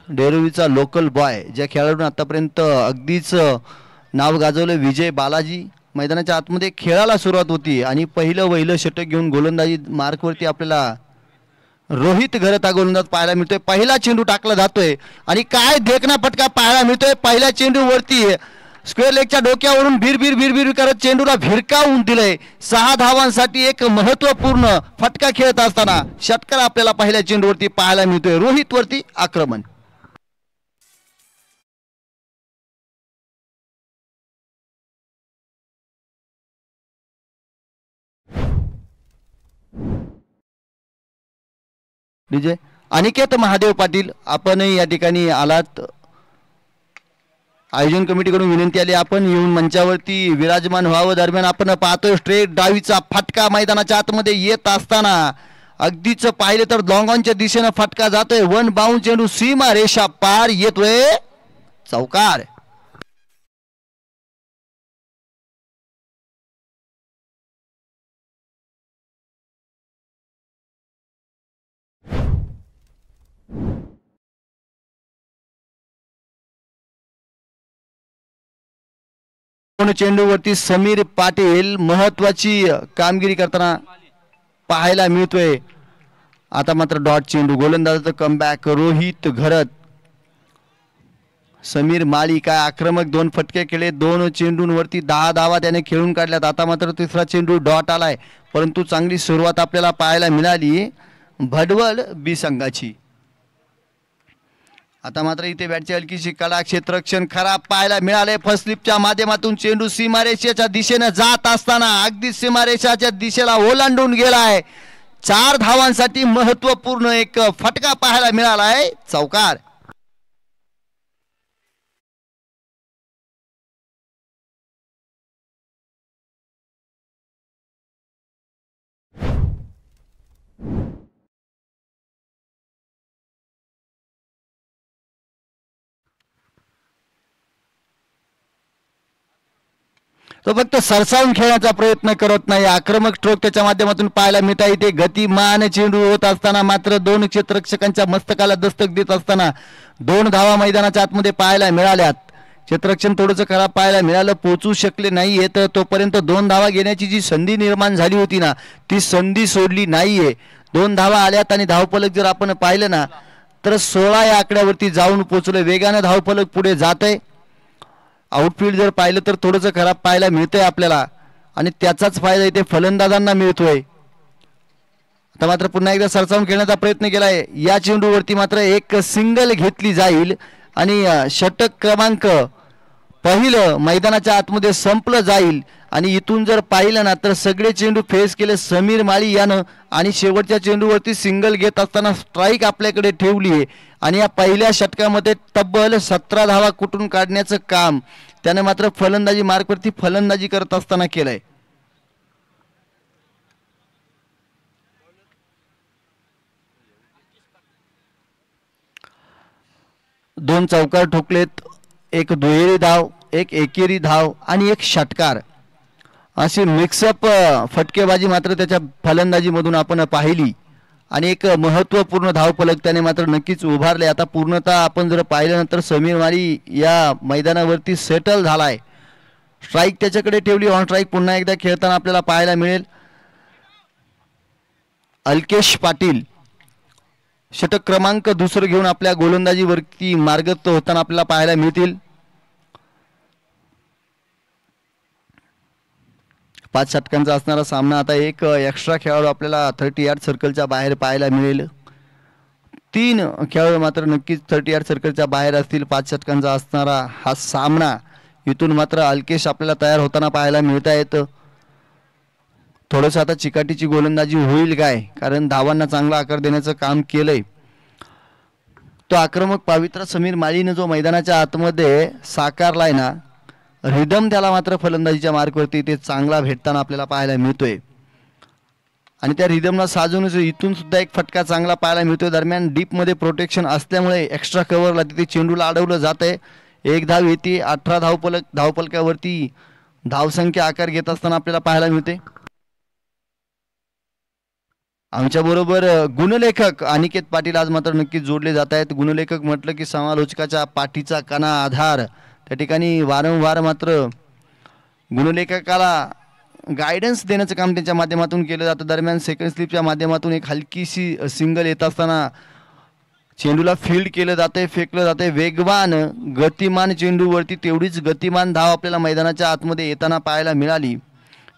डेरोवीचा local boy ज्या खेळाडूने आतापर्यंत अगदीच नाव गाजवलं, विजय बालाजी, मैदानाच्या आतमध्ये खेळाला सुरुवात होती आणि पहिलं षटक घेऊन गोलंदाजी मार्कवरती आपल्याला रोहित घरत हा गोलंदाज पाहायला मिळतोय. पहिला चेंडू टाकला जातोय आणि काय देखना फटका पाहायला मिळतोय. पहिल्या चेंडूवरती स्क्वेअर लेगच्या डोक्यावरून भीर करत चेंडूला भिरकावून दिलंय. 6 धावांसाठी एक महत्वपूर्ण फटका खेळत असताना षटकार आपल्याला पहिल्या चेंडूवरती पाहायला मिळतोय. रोहित वरती आक्रमण. विजय अनिकेत महादेव पाटील आपण या ठिकाणी आलात. आयोजन कमिटीकडून विनंती आली आपण येऊन मंचावरती विराजमान व्हावं. दरम्यान आपण पाहतोय स्ट्रेट डावीचा फटका मैदानाच्या आतमध्ये येत असताना अगदीच पाहिले तर लॉंगॉनच्या दिशेने फटका जातोय. 1 बाउंड चेंडू सीमा रेषा पार येतोय. चौकार. चेंडूवरती समीर पाटील महत्वाची कामगिरी करताना पाहायला मिळतोय. आता मात्र डॉट चेंडू. गोलंदाजाचं कमबॅक. रोहित घरत, समीर माळी काय आक्रमक 2 फटके केले. 2 चेंडूंवरती 10 धावा त्याने खेळून काढल्यात. आता मात्र तिसरा चेंडू डॉट आलाय, परंतु चांगली सुरुवात आपल्याला पाहायला मिळाली भडवल बी संघाची. आता मात्र इथे बॅटची हलकीशी कडा. क्षेत्ररक्षण खराब पाहायला मिळाले. फर्स्ट स्लिपच्या माध्यमातून चेंडू सीमारेषेच्या दिशेने जात असताना अगदी सीमारेषाच्या दिशेला ओलांडून गेलाय. 4 धावांसाठी महत्वपूर्ण एक फटका पाहायला मिळालाय. चौकार. तो फक्त सरसावून खेळण्याचा प्रयत्न करत नाही. आक्रमक स्ट्रोक त्याच्या माध्यमातून पाहायला मिळता येते. गतिमान चेंडू होत असताना मात्र 2 क्षेत्ररक्षकांच्या मस्तकाला दस्तक देत असताना 2 धावा मैदानाच्या आतमध्ये पाहायला मिळाल्यात. क्षेत्ररक्षण थोडंसं खराब पाहायला मिळालं, पोहोचू शकले नाहीये. तर तोपर्यंत 2 धावा घेण्याची जी संधी निर्माण झाली होती ना, ती संधी सोडली नाहीये. 2 धावा आल्यात आणि धावफलक जर आपण पाहिलं ना तर 16 या आकड्यावरती जाऊन पोहोचलं. वेगाने धावफलक पुढे जात आहे. आउटफील्ड जर पाहिलं तर थोडंसं खराब पाहायला मिळतंय आपल्याला आणि त्याचाच फायदा इथे फलंदाजांना मिळतोय. आता मात्र पुन्हा एकदा सरसावून खेळण्याचा प्रयत्न केलाय. या चेंडूवरती मात्र एक सिंगल घेतली जाईल आणि षटक क्रमांक पहिलं मैदानाच्या आतमध्ये संपलं जाईल. आणि इथून जर पाहिलं ना तर सगळे चेंडू फेस केले समीर माळी यानं आणि शेवटच्या चेंडूवरती सिंगल घेत असताना स्ट्राईक आपल्याकडे ठेवली आहे. आणि या पहिल्या षटकामध्ये तब्बल 17 धावा कुठून काढण्याचं काम त्याने मात्र फलंदाजी मार्कवरती फलंदाजी करत असताना केलंय. दोन चौकार ठोकलेत, एक दुहेरी धाव, एक एकेरी धाव आणि एक षटकार अशी मिक्सअप फटकेबाजी मात्र त्याच्या फलंदाजीमधून आपण पाहिली आणि एक महत्त्वपूर्ण धावफलक त्याने मात्र नक्कीच उभारले. आता पूर्णतः आपण जर पाहिलं नंतर समीर माळी या मैदानावरती सेटल झालाय. स्ट्राईक त्याच्याकडे ठेवली. ऑन स्ट्राईक पुन्हा एकदा खेळताना आपल्याला पाहायला मिळेल. अल्केश पाटील षटक क्रमांक 2 घेऊन आपल्या गोलंदाजीवरती मार्गस्थ होताना आपल्याला पाहायला मिळतील. 5 षटकांचा असणारा सामना. आता एक एक्स्ट्रा खेळाडू आपल्याला 30 यार्ड सर्कलच्या बाहेर पाहायला मिळेल. 3 खेळाडू मात्र नक्कीच 30 यार्ड सर्कलच्या बाहेर असतील. 5 षटकांचा असणारा हा सामना. इथून मात्र अल्केश आपल्याला तयार होताना पाहायला मिळत आहेत. थोडंसं आता चिकाटीची गोलंदाजी होईल काय, कारण धावांना चांगला आकार देण्याचं काम केलंय. तो आक्रमक पवित्र समीर माळीने जो मैदानाच्या आतमध्ये साकारलाय ना, रिदम त्याला मात्र फलंदाजीच्या मार्कवरती ते चांगला भेटताना आपल्याला पाहायला मिळतोय. आणि त्या रिदमला साजूनच इथून सुद्धा एक फटका चांगला पाहायला मिळतोय. दरम्यान डीपमध्ये प्रोटेक्शन असल्यामुळे एक्स्ट्रा कव्हरला तिथे चेंडूला अडवलं जात आहे. 1 धाव येते. 18 धावफलकावरती धावसंख्या आकार घेत असताना आपल्याला पाहायला मिळते. आमच्या बरोबर गुणलेखक अनिकेत पाटील आज मात्र नक्कीच जोडले जात आहेत. गुणलेखक म्हटलं की समालोचकाच्या पाठीचा कणा आधार. त्या ठिकाणी वारंवार मात्र गुणलेखकाला गायडन्स देण्याचं काम त्यांच्या माध्यमातून केलं जातं. दरम्यान सेकंड स्लिपच्या माध्यमातून एक हलकीशी सिंगल येत असताना चेंडूला फील्ड केलं जाते, फेकलं जाते. वेगवान गतिमान चेंडूवरती तेवढीच गतिमान धाव आपल्याला मैदानाच्या आतमध्ये येताना पाहायला मिळाली.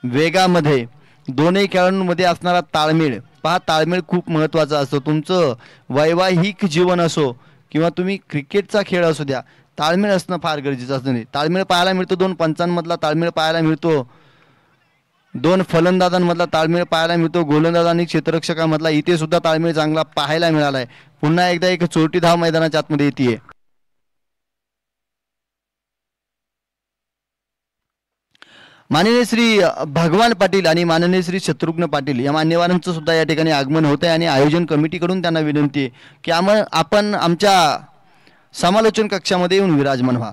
वेगामध्ये दोन्ही खेळाडूंमध्ये असणारा ताळमेळ पहा, ताळमेळ खूप महत्त्वाचा असतो. तुमचं वैवाहिक जीवन असो किंवा तुम्ही क्रिकेटचा खेळ असू द्या, ताळमेळ असणं फार गरजेचं असतं. ताळमेळ पाहायला मिळतो, दोन पंचांमधला ताळमेळ पाहायला मिळतो, दोन फलंदाजांमधला ताळमेळ पाहायला मिळतो, गोलंदाज आणि क्षेत्ररक्षकांमधला इथे सुद्धा ताळमेळ चांगला पाहायला मिळालाय. पुन्हा एकदा एक चोरटी धाव मैदानाच्या आतमध्ये येते. माननीय श्री भगवान पाटील आणि माननीय श्री शत्रुघ्न पाटील या मान्यवरांचं सुद्धा या ठिकाणी आगमन होत आहे आणि आयोजन कमिटीकडून त्यांना विनंती आहे की आपण आमच्या समालोचन कक्षामध्ये येऊन विराजमान व्हा.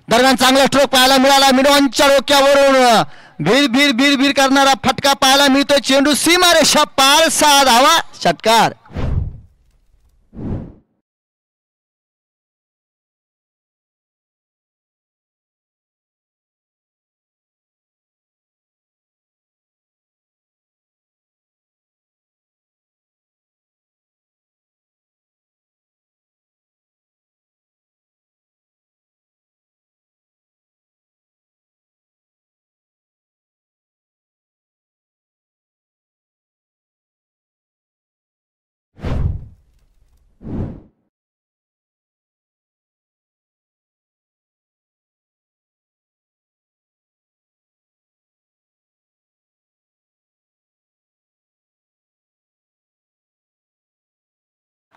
दरम्यान चांगला स्ट्रोक पाहायला मिळाला. मिडॉनच्या डोक्यावरून भीर भीर भीर भीर करणारा फटका पाहायला मिळतोय. चेंडू सीमारेषा पार, 6 धावा, षटकार.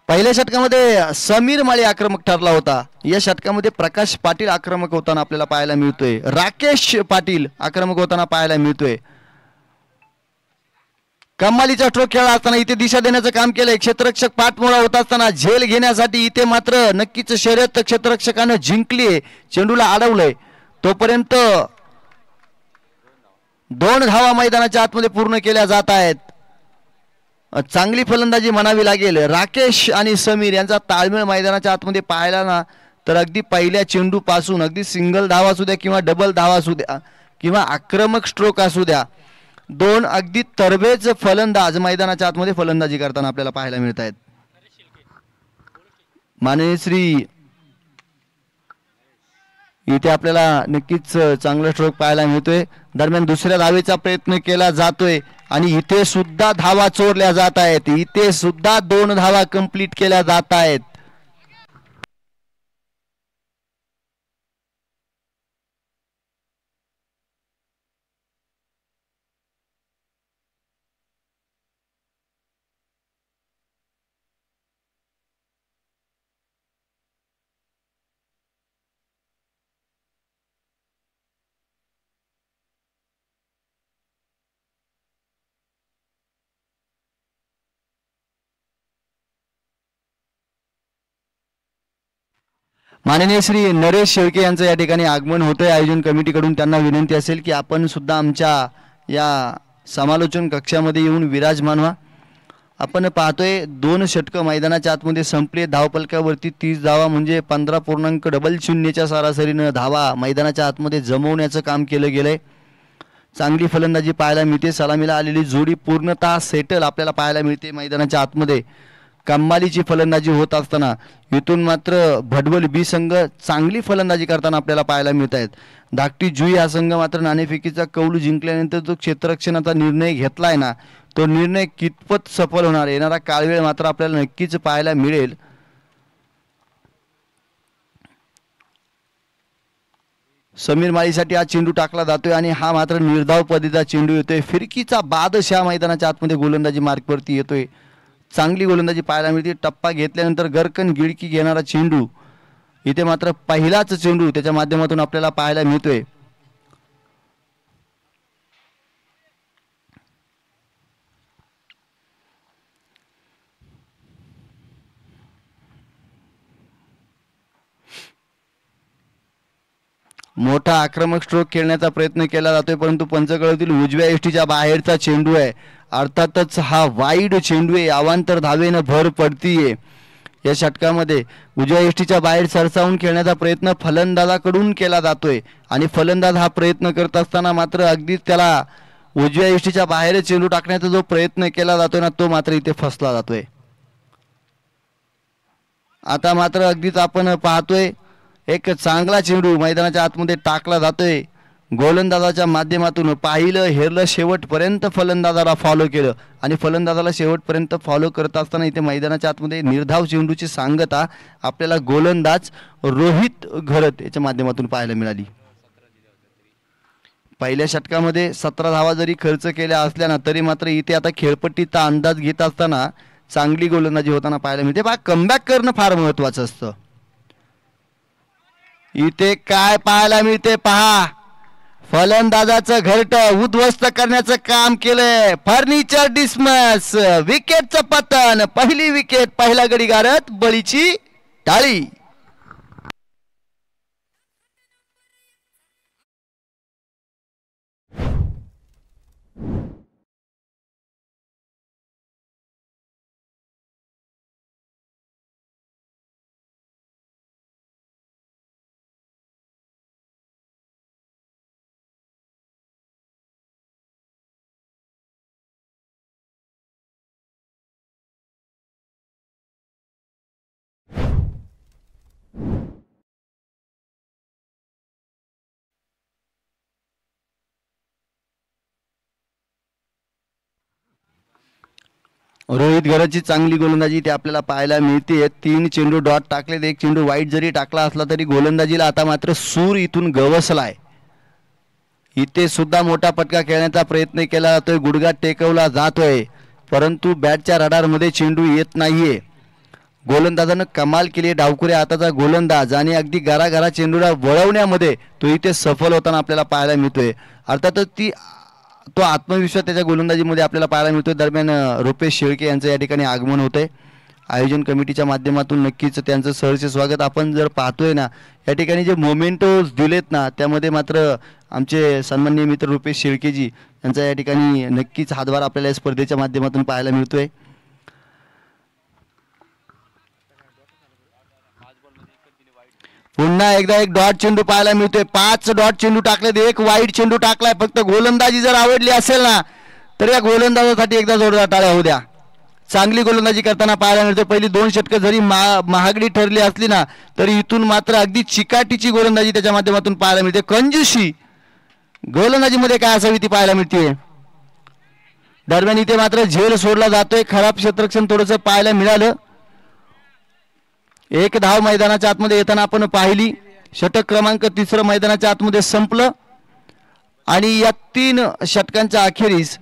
पहिल्या षटकामध्ये समीर माळी आक्रमक ठरला होता. या षटकामध्ये प्रकाश पाटील आक्रमक होताना आपल्याला पाहायला मिळतोय. राकेश पाटील आक्रमक होताना पाहायला मिळतोय. कमालीचा स्ट्रोक खेळला असताना इथे दिशा देण्याचं काम केलंय. क्षेत्ररक्षक पाठमोडा होत असताना झेल घेण्यासाठी इथे मात्र नक्कीच शर्यत क्षेत्ररक्षकानं जिंकली. चेंडूला अडवलंय. तोपर्यंत 2 धावा मैदानाच्या आतमध्ये पूर्ण केल्या जात आहेत. चांगली फलंदाजी म्हणावी लागेल. राकेश आणि समीर यांचा ताळमेळ मैदानाच्या आतमध्ये पाहायला ना तर अगदी पहिल्या चेंडू पासून अगदी सिंगल धावा असू द्या किंवा डबल धावा असू द्या किंवा आक्रमक स्ट्रोक असू द्या, 2 अगदी तरबेज फलंदाज मैदानाच्या आतमध्ये फलंदाजी करताना आपल्याला पाहायला मिळत आहेत. माननीय श्री इथे आपल्याला नक्कीच चांगला स्ट्रोक पाहायला मिळतोय. दरम्यान दुसऱ्या धावेचा प्रयत्न केला जातोय आणि इथे सुद्धा धावा चोरल्या जात आहेत. इथे सुद्धा 2 धावा कंप्लीट केल्या जात आहेत. माननीय श्री नरेश शेळके यांचं या ठिकाणी आगमन होतंय आयोजन कमिटीकडून. त्यांना विनंती असेल की आपण सुद्धा आमच्या या समालोचन कक्षामध्ये येऊन विराजमान व्हा. आपण पाहतोय 2 षटकं मैदानाच्या आतमध्ये संपले. धावपलकावरती 30 धावा म्हणजे 15.00च्या सरासरीनं धावा मैदानाच्या आतमध्ये जमवण्याचं काम केलं गेलंय. चांगली फलंदाजी पाहायला मिळते. सलामीला आलेली जोडी पूर्णतः सेटल आपल्याला पाहायला मिळते मैदानाच्या आतमध्ये. कमालीची फलंदाजी होत असताना इथून मात्र भडवल बी संघ चांगली फलंदाजी करताना आपल्याला पाहायला मिळत आहेत. धाकटी जुई हा संघ मात्र नाणेफेकीचा कौल जिंकल्यानंतर जो क्षेत्ररक्षणाचा निर्णय घेतलाय ना, तो निर्णय कितपत सफल होणार, येणारा काळवेळ मात्र आपल्याला नक्कीच पाहायला मिळेल. समीर माळीसाठी हा चेंडू टाकला जातोय आणि हा मात्र निर्धाव पद्धतीचा चेंडू येतोय. फिरकीचा बादशाह मैदानाच्या आतमध्ये गोलंदाजी मार्कवरती येतोय. चांगली गोलंदाजी पाहायला मिळते. टप्पा घेतल्यानंतर गरकन गिळकी घेणारा चेंडू इथे मात्र पहिलाच चेंडू त्याच्या माध्यमातून आपल्याला पाहायला मिळतोय. मोठा आक्रमक स्ट्रोक खेळण्याचा प्रयत्न केला जातोय, परंतु पंचकळातील उजव्या यष्टीच्या बाहेरचा चेंडू आहे. अर्थातच हा वाईड चेंडू आहे. अवांतर धावेनं भर पडतीये. या षटकामध्ये उजव्या यष्टीच्या बाहेर सरसावून खेळण्याचा प्रयत्न फलंदाजाकडून केला जातोय आणि फलंदाज हा प्रयत्न करत असताना मात्र अगदीच त्याला उजव्या यष्टीच्या बाहेर चेंडू टाकण्याचा जो प्रयत्न केला जातोय ना, तो मात्र इथे फसला जातोय. आता मात्र अगदीच आपण पाहतोय एक चांगला चेंडू मैदानाच्या आतमध्ये टाकला जातोय. गोलंदाजाच्या माध्यमातून पाहिलं, हेरलं, शेवटपर्यंत फलंदाजाला फॉलो केलं आणि फलंदाजाला शेवटपर्यंत फॉलो करत असताना इथे मैदानाच्या आतमध्ये निर्धाव चेंडूची सांगता आपल्याला गोलंदाज रोहित घरत याच्या माध्यमातून पाहायला मिळाली. पहिल्या षटकामध्ये 17 धावा जरी खर्च केल्या असल्या ना, तरी मात्र इथे आता खेळपट्टीचा अंदाज घेत असताना चांगली गोलंदाजी होताना पाहायला मिळते. पहा, कमबॅक करणं फार महत्वाचं असतं. इथे काय पाहायला मिळते पहा, फलंदाजाचं घरटं उद्ध्वस्त करण्याचं काम केलंय. फर्निचर डिसमस, विकेटचं पतन, पहिली विकेट, पहिला गडी गारत, बळीची टाळी. रोहित घरतची चांगली गोलंदाजी ते आपल्याला पाहायला मिळते. 3 चेंडू डॉट टाकलेत, 1 चेंडू वाईट जरी टाकला असला तरी गोलंदाजीला आता मात्र सूर इथून गवसलाय. इथे सुद्धा मोठा फटका खेळण्याचा प्रयत्न केला जातोय, गुडघा टेकवला जातोय, परंतु बॅटच्या रडारमध्ये चेंडू येत नाहीये. गोलंदाजानं कमाल केली. डावखुरे हाताचा गोलंदाज आणि अगदी घराघरा चेंडूला वळवण्यामध्ये तो इथे सफल होताना आपल्याला पाहायला मिळतोय. अर्थातच तो आत्मविश्वास त्याच्या गोलंदाजीमध्ये आपल्याला पाहायला मिळतोय. दरम्यान रुपेश शेळके यांचं या ठिकाणी आगमन होतंय. आयोजन कमिटीच्या माध्यमातून नक्कीच त्यांचं सहर्ष स्वागत. आपण जर पाहतोय ना, या ठिकाणी जे मोमेंटोज दिलेत ना, त्यामध्ये मात्र आमचे सन्माननीय मित्र रुपेश शेळकेजी यांचा या ठिकाणी नक्कीच हातभार आपल्याला या स्पर्धेच्या माध्यमातून पाहायला मिळतोय. पुन्हा एकदा एक डॉट चेंडू पाहायला मिळतोय. 5 डॉट चेंडू टाकलेत, 1 वाईट चेंडू टाकलाय. फक्त गोलंदाजी जर आवडली असेल ना, तर या गोलंदाजासाठी एकदा जोरदार टाळ्या होऊ द्या. चांगली गोलंदाजी करताना पाहायला मिळते. पहिली 2 षटकं जरी महागडी ठरली असली ना, तरी इथून मात्र अगदी चिकाटीची गोलंदाजी त्याच्या माध्यमातून पाहायला मिळते. कंजूशी गोलंदाजीमध्ये काय असावी ती पाहायला मिळते. दरम्यान इथे मात्र झेल सोडला जातोय. खराब क्षेत्ररक्षण थोडंसं पाहायला मिळालं. 1 धाव मैदानाच्या आतमध्ये येताना आपण पाहिली. षटक क्रमांक 3 मैदानाच्या आतमध्ये संपलं आणि या 3 षटकांच्या अखेरीस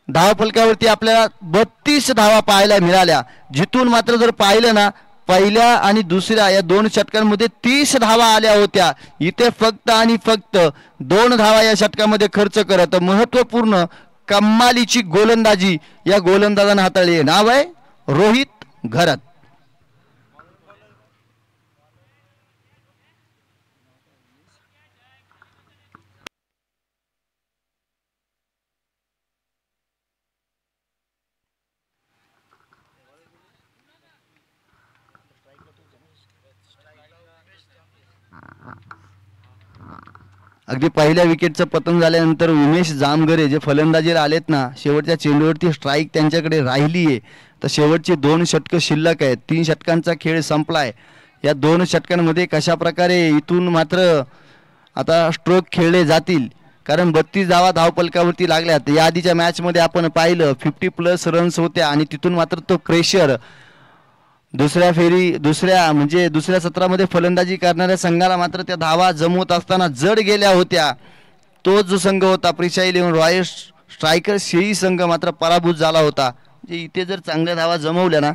धावफलकावरती आपल्याला 32 धावा पाहायला मिळाल्या. जिथून मात्र जर पाहिलं ना, पहिल्या आणि दुसऱ्या या 2 षटकांमध्ये 30 धावा आल्या होत्या. इथे फक्त आणि फक्त 2 धावा या षटकामध्ये खर्च करत महत्वपूर्ण कमालीची गोलंदाजी या गोलंदाजानं हाताळली. नाव आहे रोहित घरत. अगदी पहिल्या विकेटचं पतन झाल्यानंतर उमेश जामगरे जे फलंदाजीला आलेत ना, शेवटच्या चेंडूवरती स्ट्राईक त्यांच्याकडे राहिली आहे. तर शेवटची 2 षटकं शिल्लक आहेत. 3 षटकांचा खेळ संपलाय. या 2 षटकांमध्ये कशा प्रकारे इथून मात्र आता स्ट्रोक खेळले जातील, कारण 32 धावा धावपलकावरती लागल्यात. या आधीच्या मॅचमध्ये आपण पाहिलं 50+ रन्स होत्या आणि तिथून मात्र तो प्रेशर दुसऱ्या सत्रामध्ये फलंदाजी करणाऱ्या संघाला मात्र त्या धावा जमवत असताना जड गेल्या होत्या. तो जो संघ होता प्रिशा 11 रॉयल स्ट्रायकर्स, हेही संघ मात्र पराभूत झाला होता. इथे जर चांगल्या धावा जमवल्या ना,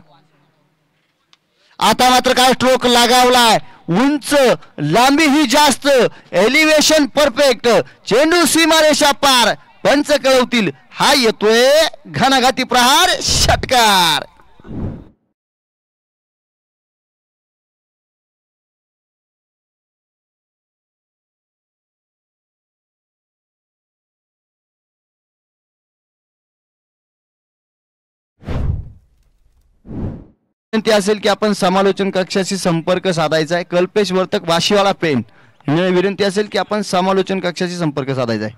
आता मात्र काय स्ट्रोक लागावलाय. उंच, लांबी ही जास्त, एलिव्हेशन परफेक्ट, चेंडू सीमारेषा पार. पंच कळवतील हा येतोय घणाघाती प्रहार, षटकार. विनंती असेल की आपण समालोचन कक्षाशी संपर्क साधायचा आहे. कल्पेश वर्तक वाशीवाला पेन विनंती असेल की आपण समालोचन कक्षाशी संपर्क साधायचा आहे.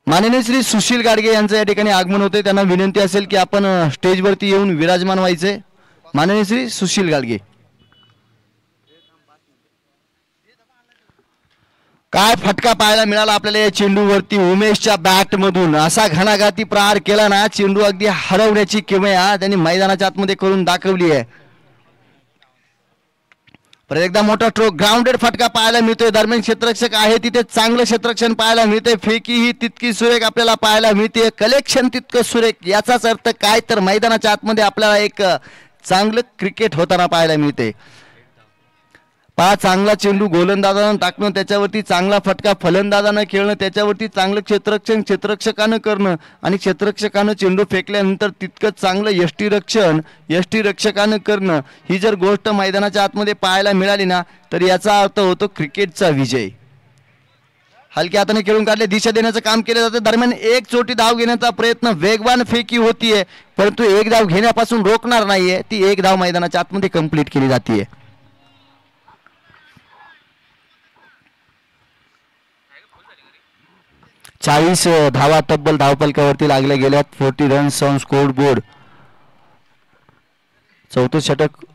माननीय श्री सुशील गाडगे यांचं या ठिकाणी आगमन होते. त्यांना विनंती असेल की आपण स्टेजवरती येऊन विराजमान व्हायचे. माननीय श्री सुशील गाडगे. काय फटका पाहायला मिळाला आपल्याला या चेंडूवरती. उमेशच्या बॅट मधून असा घणाघाती प्रहार केला ना, चेंडू अगदी हरवण्याची किमया त्यांनी मैदानाच्या आतमध्ये करून दाखवली आहे. परत एकदा मोठा स्ट्रोक ग्राउंडेड फटका पाहायला मिळतोय. दरम्यान क्षेत्ररक्षक आहे तिथे चांगलं क्षेत्ररक्षण पाहायला मिळते. फेकी ही तितकी सुरेख आपल्याला पाहायला मिळते. कलेक्शन तितकं सुरेख. याचाच अर्थ काय तर मैदानाच्या आतमध्ये आपल्याला एक चांगलं क्रिकेट होताना पाहायला मिळते. चांगला चेंडू गोलंदाजानं टाकणं, त्याच्यावरती चांगला फटका फलंदाजानं खेळणं, त्याच्यावरती चांगलं क्षेत्ररक्षकानं करणं आणि क्षेत्ररक्षकानं चेंडू फेकल्यानंतर तितकंच चांगलं यष्टीरक्षकानं करणं. ही जर गोष्ट मैदानाच्या आतमध्ये पाहायला मिळाली ना तर याचा अर्थ होतो क्रिकेटचा विजय. हलक्या हाताने खेळून काढले, दिशा देण्याचं काम केलं जातं. दरम्यान एक चोटी धाव घेण्याचा प्रयत्न, वेगवान फेकी होतीये परंतु एक धाव घेण्यापासून रोखणार नाहीये. ती एक धाव मैदानाच्या आतमध्ये कंप्लीट केली जाते. 40 धावा तब्बल धावफलकावरती लागल्या गेल्यात. 40 रन्स ऑन स्कोर बोर्ड. चौथं षटक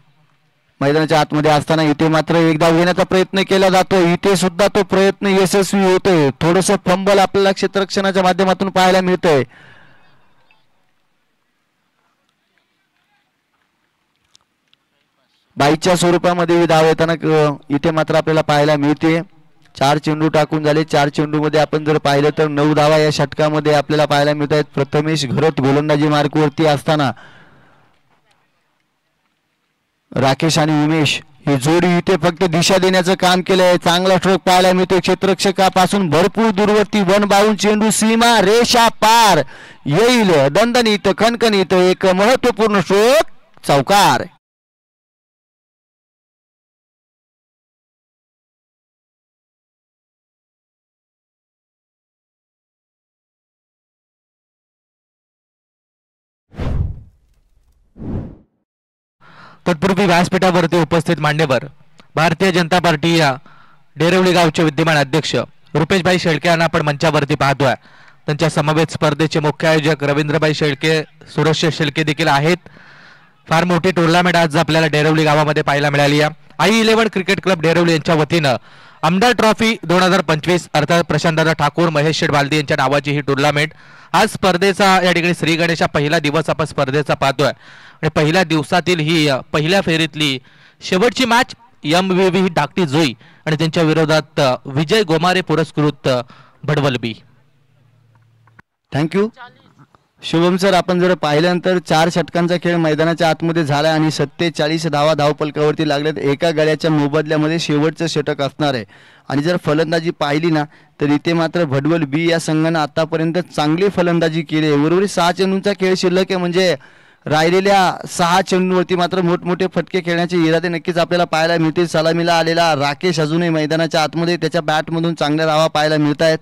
मैदानाच्या आतमध्ये असताना इथे मात्र एक धाव घेण्याचा प्रयत्न केला जातो. इथे सुद्धा तो प्रयत्न यशस्वी होतोय. थोडस फंबल आपल्याला क्षेत्ररक्षणाच्या माध्यमातून पाहायला मिळतंय. बाईच्या स्वरूपामध्ये धाव येताना इथे मात्र आपल्याला पाहायला मिळते. 4 चेंडू टाकून झाले. 4 चेंडू मध्ये आपण जर पाहिलं तर 9 धावा या षटकामध्ये आपल्याला पाहायला मिळत आहेत. प्रथमेश घरत गोलंदाजी मार्कवरती असताना राकेश आणि उमेश ही जोडी इथे फक्त दिशा देण्याचं काम केलंय. चांगला स्ट्रोक पाहायला मिळतोय क्षेत्ररक्षकापासून भरपूर दूरवरती. 1 बाउंड चेंडू सीमा रेषा पार येईल. दणदणीत खणखणीत एक महत्वपूर्ण स्ट्रोक, चौकार. तत्पूर्वी व्यासपीठावरती उपस्थित मान्यवर भारतीय जनता पार्टी या डेरवली गावचे विद्यमान अध्यक्ष रुपेशभाई शेळके यांना आपण मंचावरती पाहतोय. त्यांच्या समवेत स्पर्धेचे मुख्य आयोजक रवींद्रभाई शेळके, सुरेश शेळके देखील आहेत. फार मोठी टुर्नामेंट आज आपल्याला डेरवली गावामध्ये पाहायला मिळाली आहे. I11 क्रिकेट क्लब डेरवली यांच्या वतीनं आमदार ट्रॉफी 2025 अर्थात प्रशांतदादा ठाकूर, महेश शेठ बालदी यांच्या नावाची ही टुर्नामेंट. आज स्पर्धेचा या ठिकाणी श्री गणेशा पहिला दिवस आपण स्पर्धेचा पाहतोय. आणि पहिल्या दिवसातील ही पहिल्या फेरीतली शेवटची मॅच MVV धाकटी जोई आणि त्यांच्या विरोधात विजय गोमारे पुरस्कृत भडवलबी. Thank you Shubham sir. आपण जर पाहिल्यानंतर 4 षटकांचा खेळ मैदानाच्या आतमध्ये झाला आणि 47 धावा धावफलकावरती लागल्यात. एका गड्याच्या मोबदल्यामध्ये शेवटचं षटक असणार आहे. आणि जर फलंदाजी पाहिली ना तर इथे मात्र भडवल बी या संघानं आतापर्यंत चांगली फलंदाजी केली आहे. उर्वरित 6 चेंडूंचा खेळ शिल्लक आहे. म्हणजे राहिलेल्या 6 चेंडूंवरती मात्र मोठमोठे फटके खेळण्याचे इरादे नक्कीच आपल्याला पाहायला मिळतील. सलामीला आलेला राकेश अजूनही मैदानाच्या आतमध्ये त्याच्या बॅटमधून चांगल्या धावा पाहायला मिळत आहेत.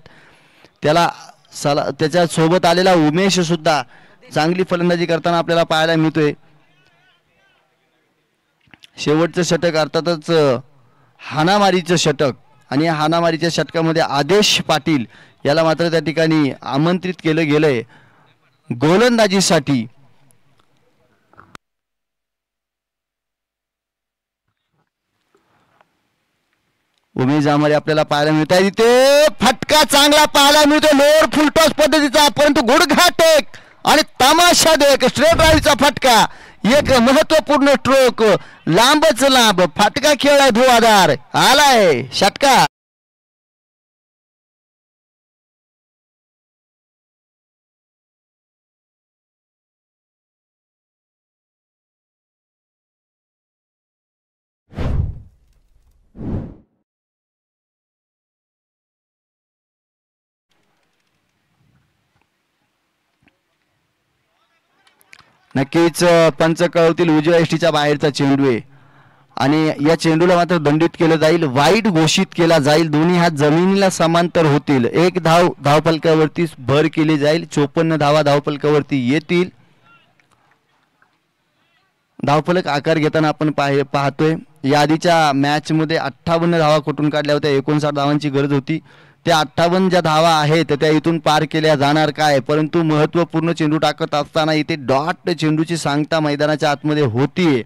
त्याच्या सोबत आलेला उमेश सुद्धा चांगली फलंदाजी करताना आपल्याला पाहायला मिळतोय. शेवटचं षटक अर्थातच हाणामारीचं षटक आणि या हाणामारीच्या षटकामध्ये आदेश पाटील याला मात्र त्या ठिकाणी आमंत्रित केलं गेलंय गोलंदाजीसाठी. उमेश जांभरे आपल्याला पाहायला मिळत आहे. तिथे फटका चांगला पाहायला मिळतो लोअर फुल टॉस पद्धतीचा, परंतु गुडघा टेक आणि तमाशा देख स्ट्रेट ड्राईव्हचा फटका. एक महत्वपूर्ण स्ट्रोक, लांबच लांब फटका खेळलाय धुवाधार. आलाय षटका. नक्कीच पंच कळवतील उजव्या एष्टीच्या बाहेरचा चेंडू आहे आणि या चेंडूला मात्र दंडित केलं जाईल, वाईड घोषित केला जाईल. दोन्ही हात जमिनीला समांतर होतील. 1 धाव धावफलकावरती भर केली जाईल. 54 धावा धावफलकावरती येतील. धावफलक आकार घेताना आपण पाहतोय. याआधीच्या मॅचमध्ये 58 धावा कुठून काढल्या होत्या, 59 धावांची गरज होती. त्या 58 ज्या धावा आहेत त्या इथून पार केल्या जाणार काय, परंतु महत्त्वपूर्ण चेंडू टाकत असताना इथे डॉट चेंडूची सांगता मैदानाच्या आतमध्ये होतीये.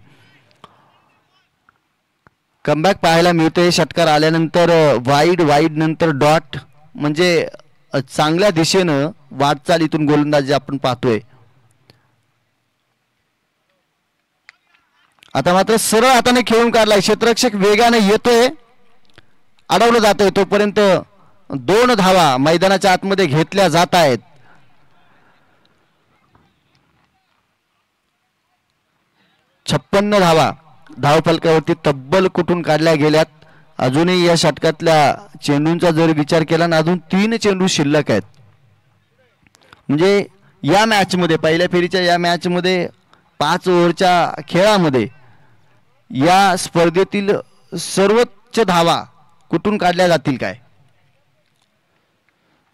कमबॅक पाहायला मिळतोय. षटकार आल्यानंतर वाईड नंतर डॉट, म्हणजे चांगल्या दिशेनं वाटचाल इथून गोलंदाजी आपण पाहतोय. आता मात्र सरळ हाताने खेळून काढलाय. क्षेत्ररक्षक वेगाने येतोय, अडवलं जातोय. तोपर्यंत 2 धावा मैदानाच्या आतमध्ये घेतल्या जात आहेत. धावा धावफलकावरती तब्बल कुठून काढल्या गेल्यात. अजूनही या षटकातल्या चेंडूंचा जर विचार केला ना, अजून 3 चेंडू शिल्लक आहेत. म्हणजे या मॅचमध्ये, पहिल्या फेरीच्या या मॅचमध्ये 5 ओव्हरच्या खेळामध्ये या स्पर्धेतील सर्वोच्च धावा कुठून काढल्या जातील काय.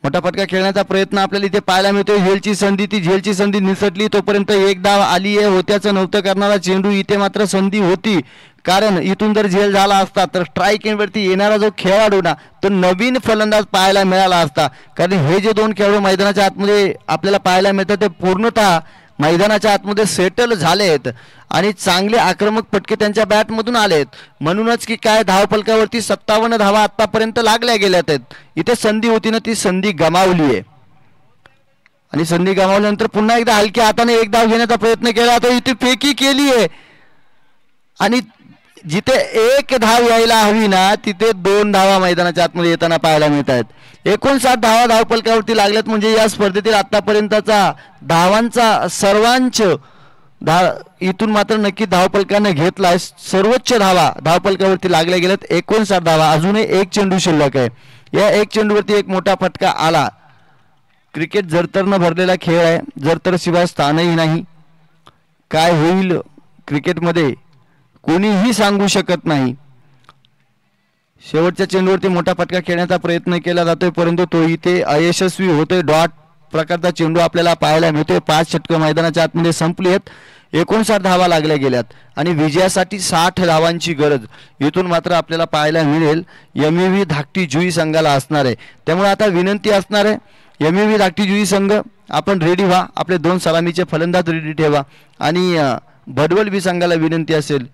मोठा फटका खेळण्याचा प्रयत्न आपल्याला इथे पाहायला मिळतोय. झेलची संधी, ती झेलची संधी निसटली. तोपर्यंत एक धाव आली आहे. होत्याचं नव्हतं करणारा चेंडू. इथे मात्र संधी होती, कारण इथून जर झेल झाला असता तर स्ट्राईक एंडवरती येणारा जो खेळाडू ना, तो नवीन फलंदाज पाहायला मिळाला असता. कारण हे जे 2 खेळाडू मैदानाच्या आतमध्ये आपल्याला पाहायला मिळतात ते पूर्णतः मैदानाच्या आतमध्ये सेटल झालेत आणि चांगले आक्रमक फटके त्यांच्या बॅटमधून आलेत. म्हणूनच की काय, धावफलकावरती 57 धावा आतापर्यंत लागल्या गेल्यात आहेत. इथे संधी होती ना, ती संधी गमावली आहे. आणि संधी गमावल्यानंतर पुन्हा एकदा हलक्या हाताने एक धाव घेण्याचा प्रयत्न केला, तर इथे फेकी केली आहे. आणि जिथे 1 धाव यायला हवी ना, तिथे 2 धावा मैदानाच्या आतमध्ये येताना पाहायला मिळत आहेत. 59 धावा धावफलकावरती लागल्यात. म्हणजे या स्पर्धेतील आतापर्यंतचा धावांचा सर्वांच इथून मात्र नक्की धावफलकाने घेतलाय. सर्वोच्च धावा धावफलकावरती लागल्या गेल्यात. 59 धावा. अजूनही 1 चेंडू शिल्लक आहे. या 1 चेंडूवरती एक मोठा फटका आला. क्रिकेट जरतरनं भरलेला खेळ आहे. जरतर शिवाय स्थानही नाही. काय होईल क्रिकेटमध्ये कोणीही सांगू शकत नाही. शेवटच्या चेंडूवरती मोठा फटका खेळण्याचा प्रयत्न केला जातोय, परंतु तो इथे अयशस्वी होतोय. डॉट प्रकारचा चेंडू आपल्याला पाहायला मिळतोय. 5 षटकं मैदानाच्या आतमध्ये संपली आहेत. 59 धावा लागल्या गेल्यात आणि विजयासाठी 60 धावांची गरज इथून मात्र आपल्याला पाहायला मिळेल. एमईव्ही धाकटी जुई संघाला असणार आहे. त्यामुळे आता विनंती असणार आहे, एमईव्ही धाकटी जुई संघ आपण रेडी व्हा. आपले 2 सलामीचे फलंदाज रेडी ठेवा. आणि भडवल बी संघाला विनंती असेल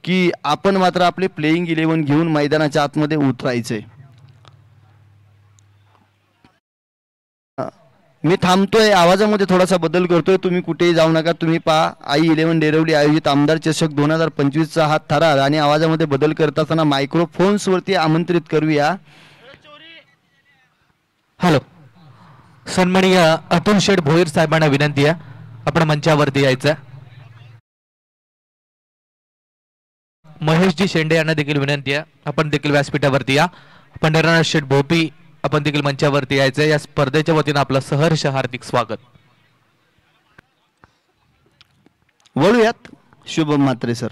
की आपण मात्र आपले प्लेइंग 11 घेऊन मैदानाच्या आतमध्ये उतरायचे. मी थांबतोय, आवाजामध्ये थोडासा बदल करतोय. तुम्ही कुठेही जाऊ नका. तुम्ही पहा, आई 11 डेरवली आयोजित आमदार चषक 2025चा हा थरार आणि आवाजामध्ये बदल करत असताना मायक्रोफोन्सवरती आमंत्रित करूया. हॅलो, सन्माननीय अतुल शेठ भोईर साहेबांना विनंती आहे, आपण मंचावरती यायचं. महेशजी शेंडे यांना देखील विनंती आहे, आपण देखील व्यासपीठावरती या. पंढरनाथ शेठ भोपी, आपण देखील मंचावरती यायचं. या स्पर्धेच्या वतीनं आपलं सहर्ष हार्दिक स्वागत. वळूयात शुभम म्हात्रे सर.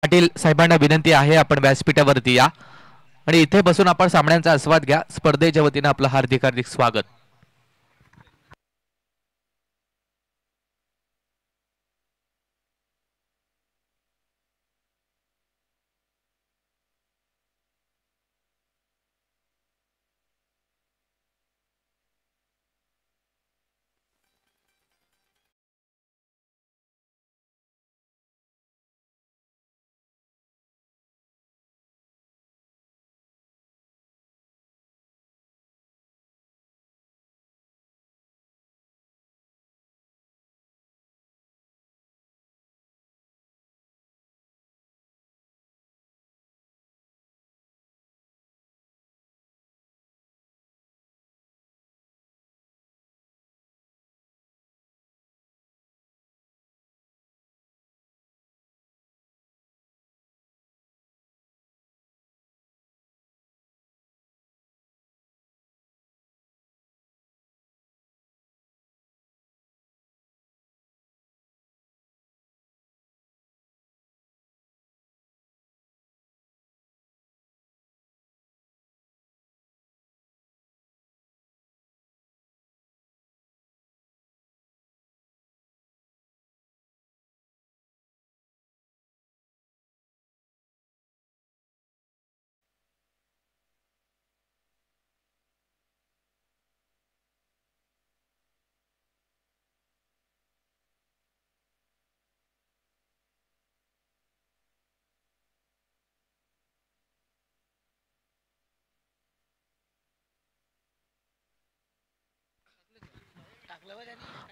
पाटील साहेबांना विनंती आहे, आपण व्यासपीठावरती या आणि इथे बसून आपण सामन्यांचा आस्वाद घ्या. स्पर्धेच्या वतीनं आपलं हार्दिक हार्दिक स्वागत.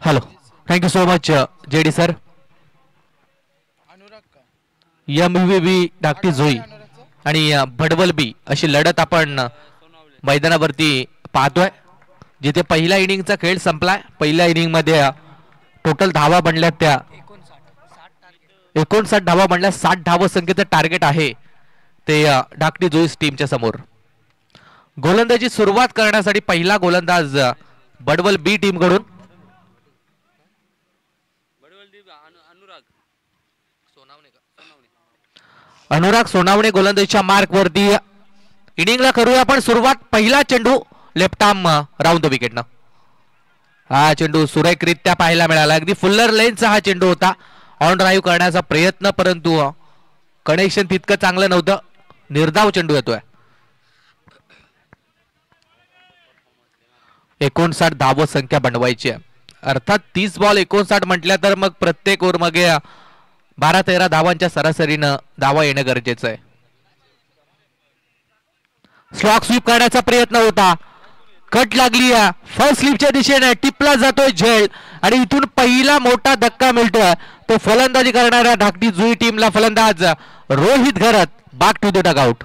Hello, thank you so much JD sir. MVB धाकटी जोई आणि भडवल बी अशी लढत आपण मैदानावरती पाहतोय, जिथे पहिल्या इनिंगचा खेळ संपलाय. पहिल्या इनिंग मध्ये टोटल धावा बनल्यात त्या 59 धावा बनल्या. 60 धावा संख्येचं टार्गेट आहे ते धाकटी जोईस टीमच्या समोर. गोलंदाजी सुरुवात करण्यासाठी पहिला गोलंदाज बडवल बी टीम कडून अनुराग सोनावणे गोलंदाजीच्या मार्क वरती. इनिंगला करूया आपण सुरुवात. पहिला चेंडू लेफ्ट आर्म राऊंड द विकेटनं. हा चेंडू सुरेखरित्या पाहायला मिळाला. अगदी फुल्लर लेनचा हा चेंडू होता. ऑन ड्राईव्ह करण्याचा प्रयत्न, परंतु कनेक्शन तितकं चांगलं नव्हतं. निर्धाव चेंडू येतोय. 59 धाव संख्या बनवायची आहे. अर्थात 30 बॉल 59 म्हटल्या तर मग प्रत्येक ओव्हर मागे 12-13 धावांच्या सरासरीनं धावा येणं गरजेचं आहे. स्लॉक स्वीप करण्याचा प्रयत्न होता. कट लागली आहे. फर्स्ट स्लिपच्या दिशेने टिपला जातोय झेल आणि इथून पहिला मोठा धक्का मिळतोय. तो फलंदाजी करणाऱ्या धाकटी जुई टीमला फलंदाज Rohit Gharat. Back to the dugout.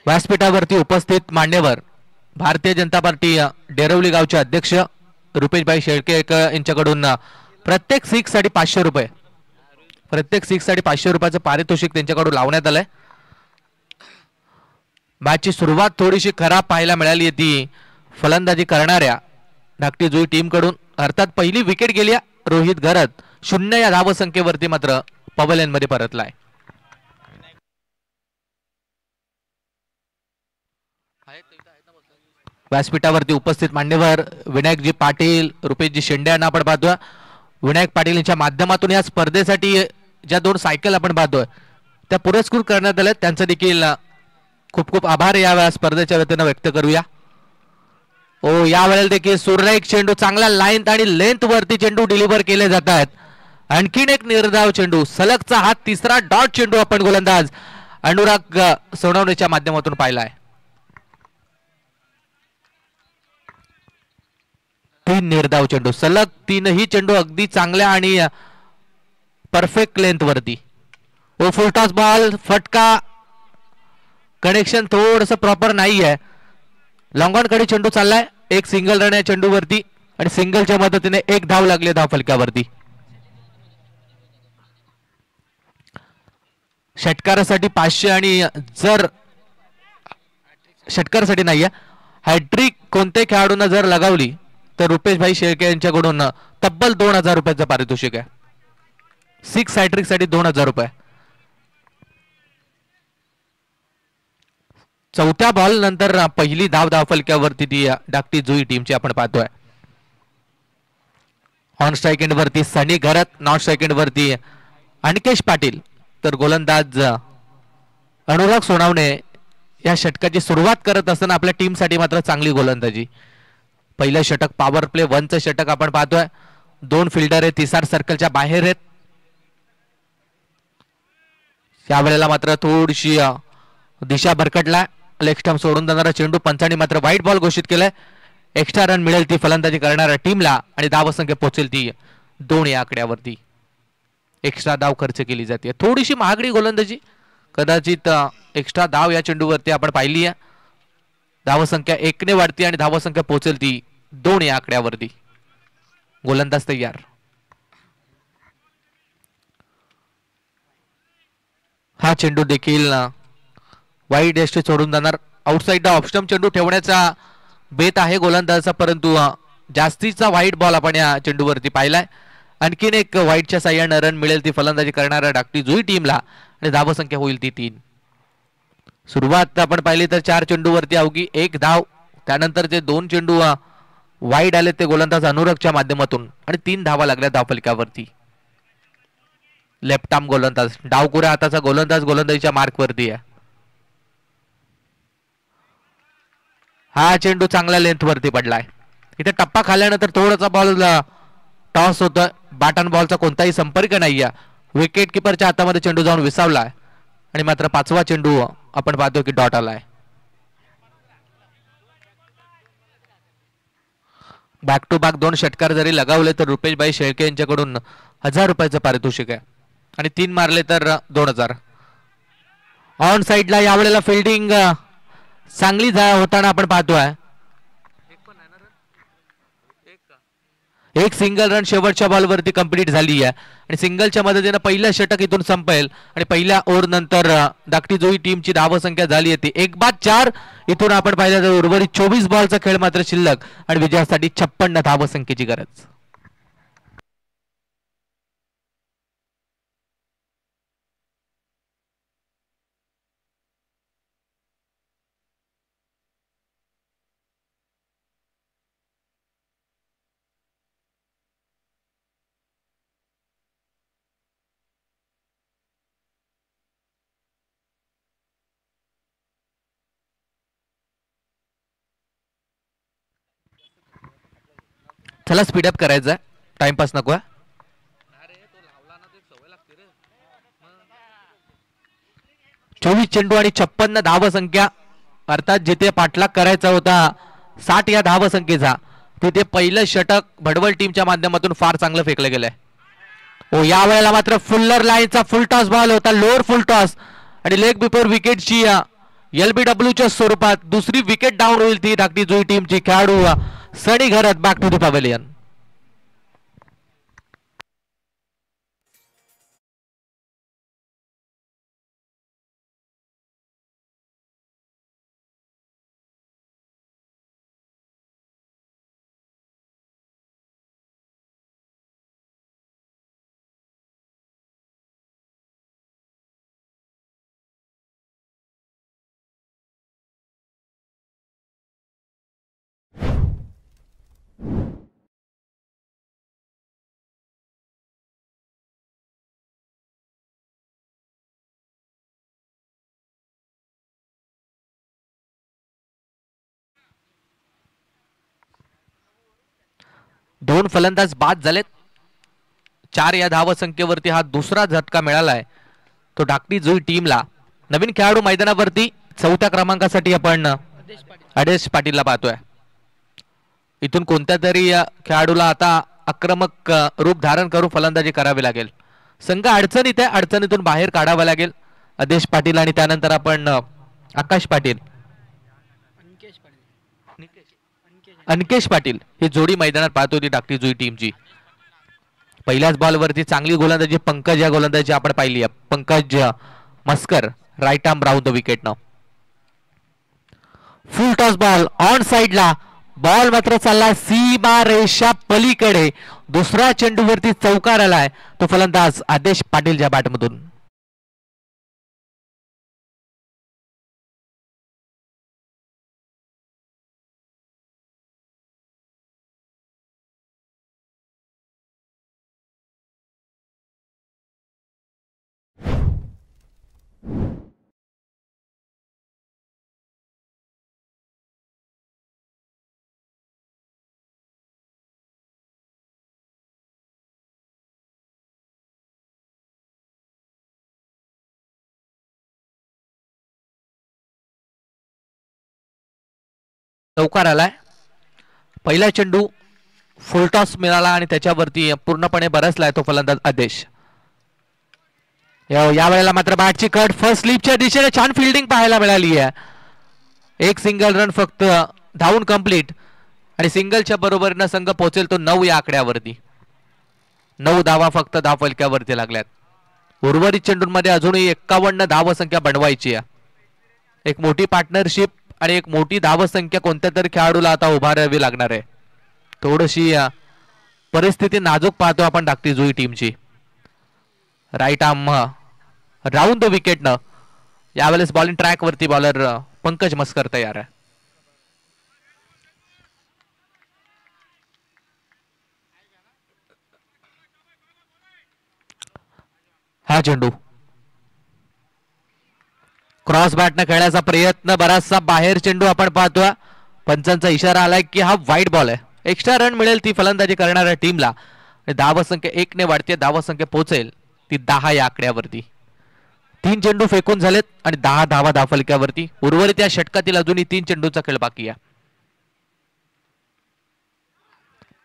व्यासपीठावरती उपस्थित मान्यवर भारतीय जनता पार्टी डेरवली गावचे अध्यक्ष रुपेशभाई शेळके यांच्याकडून प्रत्येक सिक्स साठी 500 रुपये, प्रत्येक सिक्स साठी 500 रुपयाचं पारितोषिक त्यांच्याकडून लावण्यात आलंय. मॅचची सुरुवात थोडीशी खराब पाहायला मिळाली ती फलंदाजी करणाऱ्या धाकटी जुई टीम कडून. अर्थात पहिली विकेट गेली रोहित घरत 0 या धावसंख्येवरती मात्र पवेलियन मध्ये परतलाय. व्यासपीठावरती उपस्थित मान्यवर विनायकजी पाटील, रुपेशजी शेंडे यांना आपण पाहतोय. विनायक पाटील यांच्या माध्यमातून या स्पर्धेसाठी ज्या 2 सायकल आपण पाहतोय त्या पुरस्कृत करण्यात आल्या. त्यांचं देखील खूप खूप आभार या स्पर्धेच्या वतीनं व्यक्त करूया. ओ यावेळेला देखील सुरेख चेंडू, चांगला लाईन आणि लेंथ वरती चेंडू डिलिव्हर केले जात आहेत. आणखीन एक निर्धाव चेंडू, सलगचा हा तिसरा डॉट चेंडू आपण गोलंदाज अनुराग सोनवणेच्या माध्यमातून पाहिला आहे. 3 निर्धाव चेंडू, सलग 3ही चेंडू अगदी चांगल्या आणि परफेक्ट लेंथ वरती. ओ फुल टॉस बॉल, फटका, कनेक्शन थोडस प्रॉपर नाही आहे. लॉंग ऑन कडे चेंडू चाललाय. एक सिंगल रन आहे चेंडूवरती आणि सिंगलच्या मदतीने 1 धाव लागली धाव फलकावरती. षटकारासाठी 500 आणि जर षटकारासाठी नाहीये, हॅट्रिक कोणत्याही खेळाडूंना जर लगावली तर रुपेशभाई शेळके यांच्याकडून तब्बल 2000 रुपयाचं पारितोषिक आहे. 6 हॅट्रिक साठी 2000 रुपये. चौथ्या बॉल नंतर पहिली धाव धाव फलक्यावरती ती धाकटी जुई टीमची आपण पाहतोय. ऑन स्ट्राइक एंड वरती सनी घरत, नॉन स्ट्राइक एंड वरती अनिकेश पाटील, तर गोलंदाज अनुराग सोनावणे या षटकाची सुरुवात करत असताना आपल्या टीमसाठी मात्र चांगली गोलंदाजी. पहिलं षटक पॉवर प्ले 1चं षटक आपण पाहतोय. 2 फिल्डर आहेत, तिसार सर्कलच्या बाहेर आहेत. यावेळेला मात्र थोडीशी दिशा भरकटला. लेग स्टंप सोडून जाणारा चेंडू पंचांनी मात्र व्हाईट बॉल घोषित केलाय. एक्स्ट्रा रन मिळेल ती फलंदाजी करणाऱ्या टीमला आणि धावसंख्या पोहोचेल ती 2 या आकड्यावरती. एक्स्ट्रा धाव खर्च केली जाते. थोडीशी महागडी गोलंदाजी, कदाचित एक्स्ट्रा धाव या चेंडूवरती आपण पाहिली आहे. धावसंख्या 1 ने वाढती आणि धावसंख्या पोहोचेल ती 2 या आकड्यावरती. गोलंदाज तयार. हा चेंडू देखील वाईड एस्टे सोडून जाणार. आउटसाइड ऑफ स्टंप चेंडू ठेवण्याचा बेत आहे गोलंदाजाचा, परंतु जास्तीचा व्हाईट बॉल आपण या चेंडूवरती पाहिलाय. आणखीन एक व्हाईटच्या साह्यानं रन मिळेल ती फलंदाजी करणाऱ्या डाकटी जुई टीमला आणि धावसंख्या होईल ती 3. सुरुवात आपण पाहिली तर 4 चेंडूवरती अवघी 1 धाव. त्यानंतर जे 2 चेंडू वाईड आले ते गोलंदाज अनुरागच्या माध्यमातून आणि 3 धावा लागल्या धावफलकावरती. लेफ्ट आर्म गोलंदाज डावकुऱ्या हाताचा गोलंदाज गोलंदाजीच्या मार्कवरती आहे. हा चेंडू चांगल्या लेंथ वरती पडलाय. इथे टप्पा खाल्यानंतर थोडासा बॉल टॉस होतोय. बॅट अँड बॉलचा कोणताही संपर्क नाहीये. विकेट किपरच्या हातामध्ये चेंडू जाऊन विसावलाय आणि मात्र 5वा चेंडू आपण पाहतो की डॉट आलाय. बॅक टू बॅक 2 षटकार जरी लगावले तर रुपेशभाई शेळके यांच्याकडून 1000 रुपयाचं पारितोषिक आहे आणि 3 मारले तर 2000. ऑन साइडला यावेळेला फिल्डिंग चांगली होताना आपण पाहतोय. एक सिंगल रन शेवटच्या बॉलवरती कंप्लीट झाली आहे आणि सिंगलच्या मदतीने पहिलं षटक इथून संपेल आणि पहिल्या ओव्हर नंतर धाकटी जोई टीमची धावसंख्या झाली आहे 1-4. इथून आपण पाहिलं तर उर्वरित 24 बॉलचा खेळ मात्र शिल्लक आणि विजयासाठी 56 धावसंख्येची गरज. चला स्पीडअप करायचं, टाइमपास नको. 24 चेंडू आणि 56 धावसंख्या. अर्थात जिथे पाठलाग करायचा होता 60 या धावसंख्येचा तिथे पहिलं षटक भडवल टीमच्या माध्यमातून फार चांगलं फेकलं गेलंय. ओ या वेळेला मात्र फुल्लर लाईनचा फुल टॉस बॉल होता, लोअर फुल टॉस आणि लेग बिफोर विकेटची LBWच्या स्वरूपात दुसरी विकेट डाऊन होईल ती धाकटी जोई टीमची. खेळाडू सनी घरत बॅक टू द पॅव्हेलियन. दोन फलंदाज बाद झालेत. 4 या धावसंख्येवरती हा दुसरा झटका मिळालाय तो धाकटी जोई टीमला. नवीन खेळाडू मैदानावरती 4थ्या क्रमांकासाठी आपण आदेश पाटीलला पाहतोय. इथून कोणत्या तरी खेळाडूला आता आक्रमक रूप धारण करून फलंदाजी करावी लागेल. संघ अडचणीत आहे, अडचणीतून बाहेर काढावा लागेल आदेश पाटील आणि त्यानंतर आपण आकाश पाटील, अनकेश पाटील ही जोडी मैदानात पाहतो ती धाकटी जोई टीमची. पहिल्याच बॉलवरती चांगली गोलंदाजी पंकज या गोलंदाजी आपण पाहिली आहे. Pankaj Maskar right arm round the wicket नाव. फुल टॉस बॉल ऑन साइडला, बॉल मात्र चालला सीमा रेषा पलीकडे. दुसऱ्या चेंडूवरती चौकार आलाय तो फलंदाज आदेश पाटीलच्या बॅटमधून. चौकार आलाय. पहिला चेंडू फुलटॉस मिळाला आणि त्याच्यावरती पूर्णपणे बरसलाय तो फलंदाज आदेश. या वेळेला मात्र बॅटची कट फर्स्ट स्लिपच्या दिशेने छान फिल्डिंग पाहायला मिळाली आहे. एक सिंगल रन फक्त धावून कंप्लीट आणि सिंगलच्या बरोबरीनं संघ पोहोचेल तो 9 या आकड्यावरती. 9 धावा फक्त धावफलक्यावरती लागल्यात. उर्वरित चेंडूंमध्ये अजूनही 51 धावसंख्या बनवायची आहे. एक मोठी पार्टनरशिप आणि एक मोठी धावसंख्या कोणत्या तरी खेळाडूला आता उभारावी लागणार आहे. थोडीशी परिस्थिती नाजूक पाहतो आपण धाकटी जुई टीमची. राईट आर्म राऊंड द विकेटनं यावेळेस बॉलिंग ट्रॅक वरती बॉलर पंकज मस्कर तयार आहे. हा चेंडू क्रॉस बॅटनं खेळण्याचा प्रयत्न, बराचसा बाहेर चेंडू आपण पाहतोय. पंचांचा इशारा आलाय की हा वाईट बॉल आहे. एक्स्ट्रा रन मिळेल ती फलंदाजी करणाऱ्या टीमला. धावा संख्या 1 ने वाढते. धावा संख्या पोहोचेल ती 10 या आकड्यावरती. 3 चेंडू फेकून झालेत आणि 10 धावा धावफलक्यावरती. उर्वरित या षटकातील अजूनही 3 चेंडूचा खेळ बाकी आहे.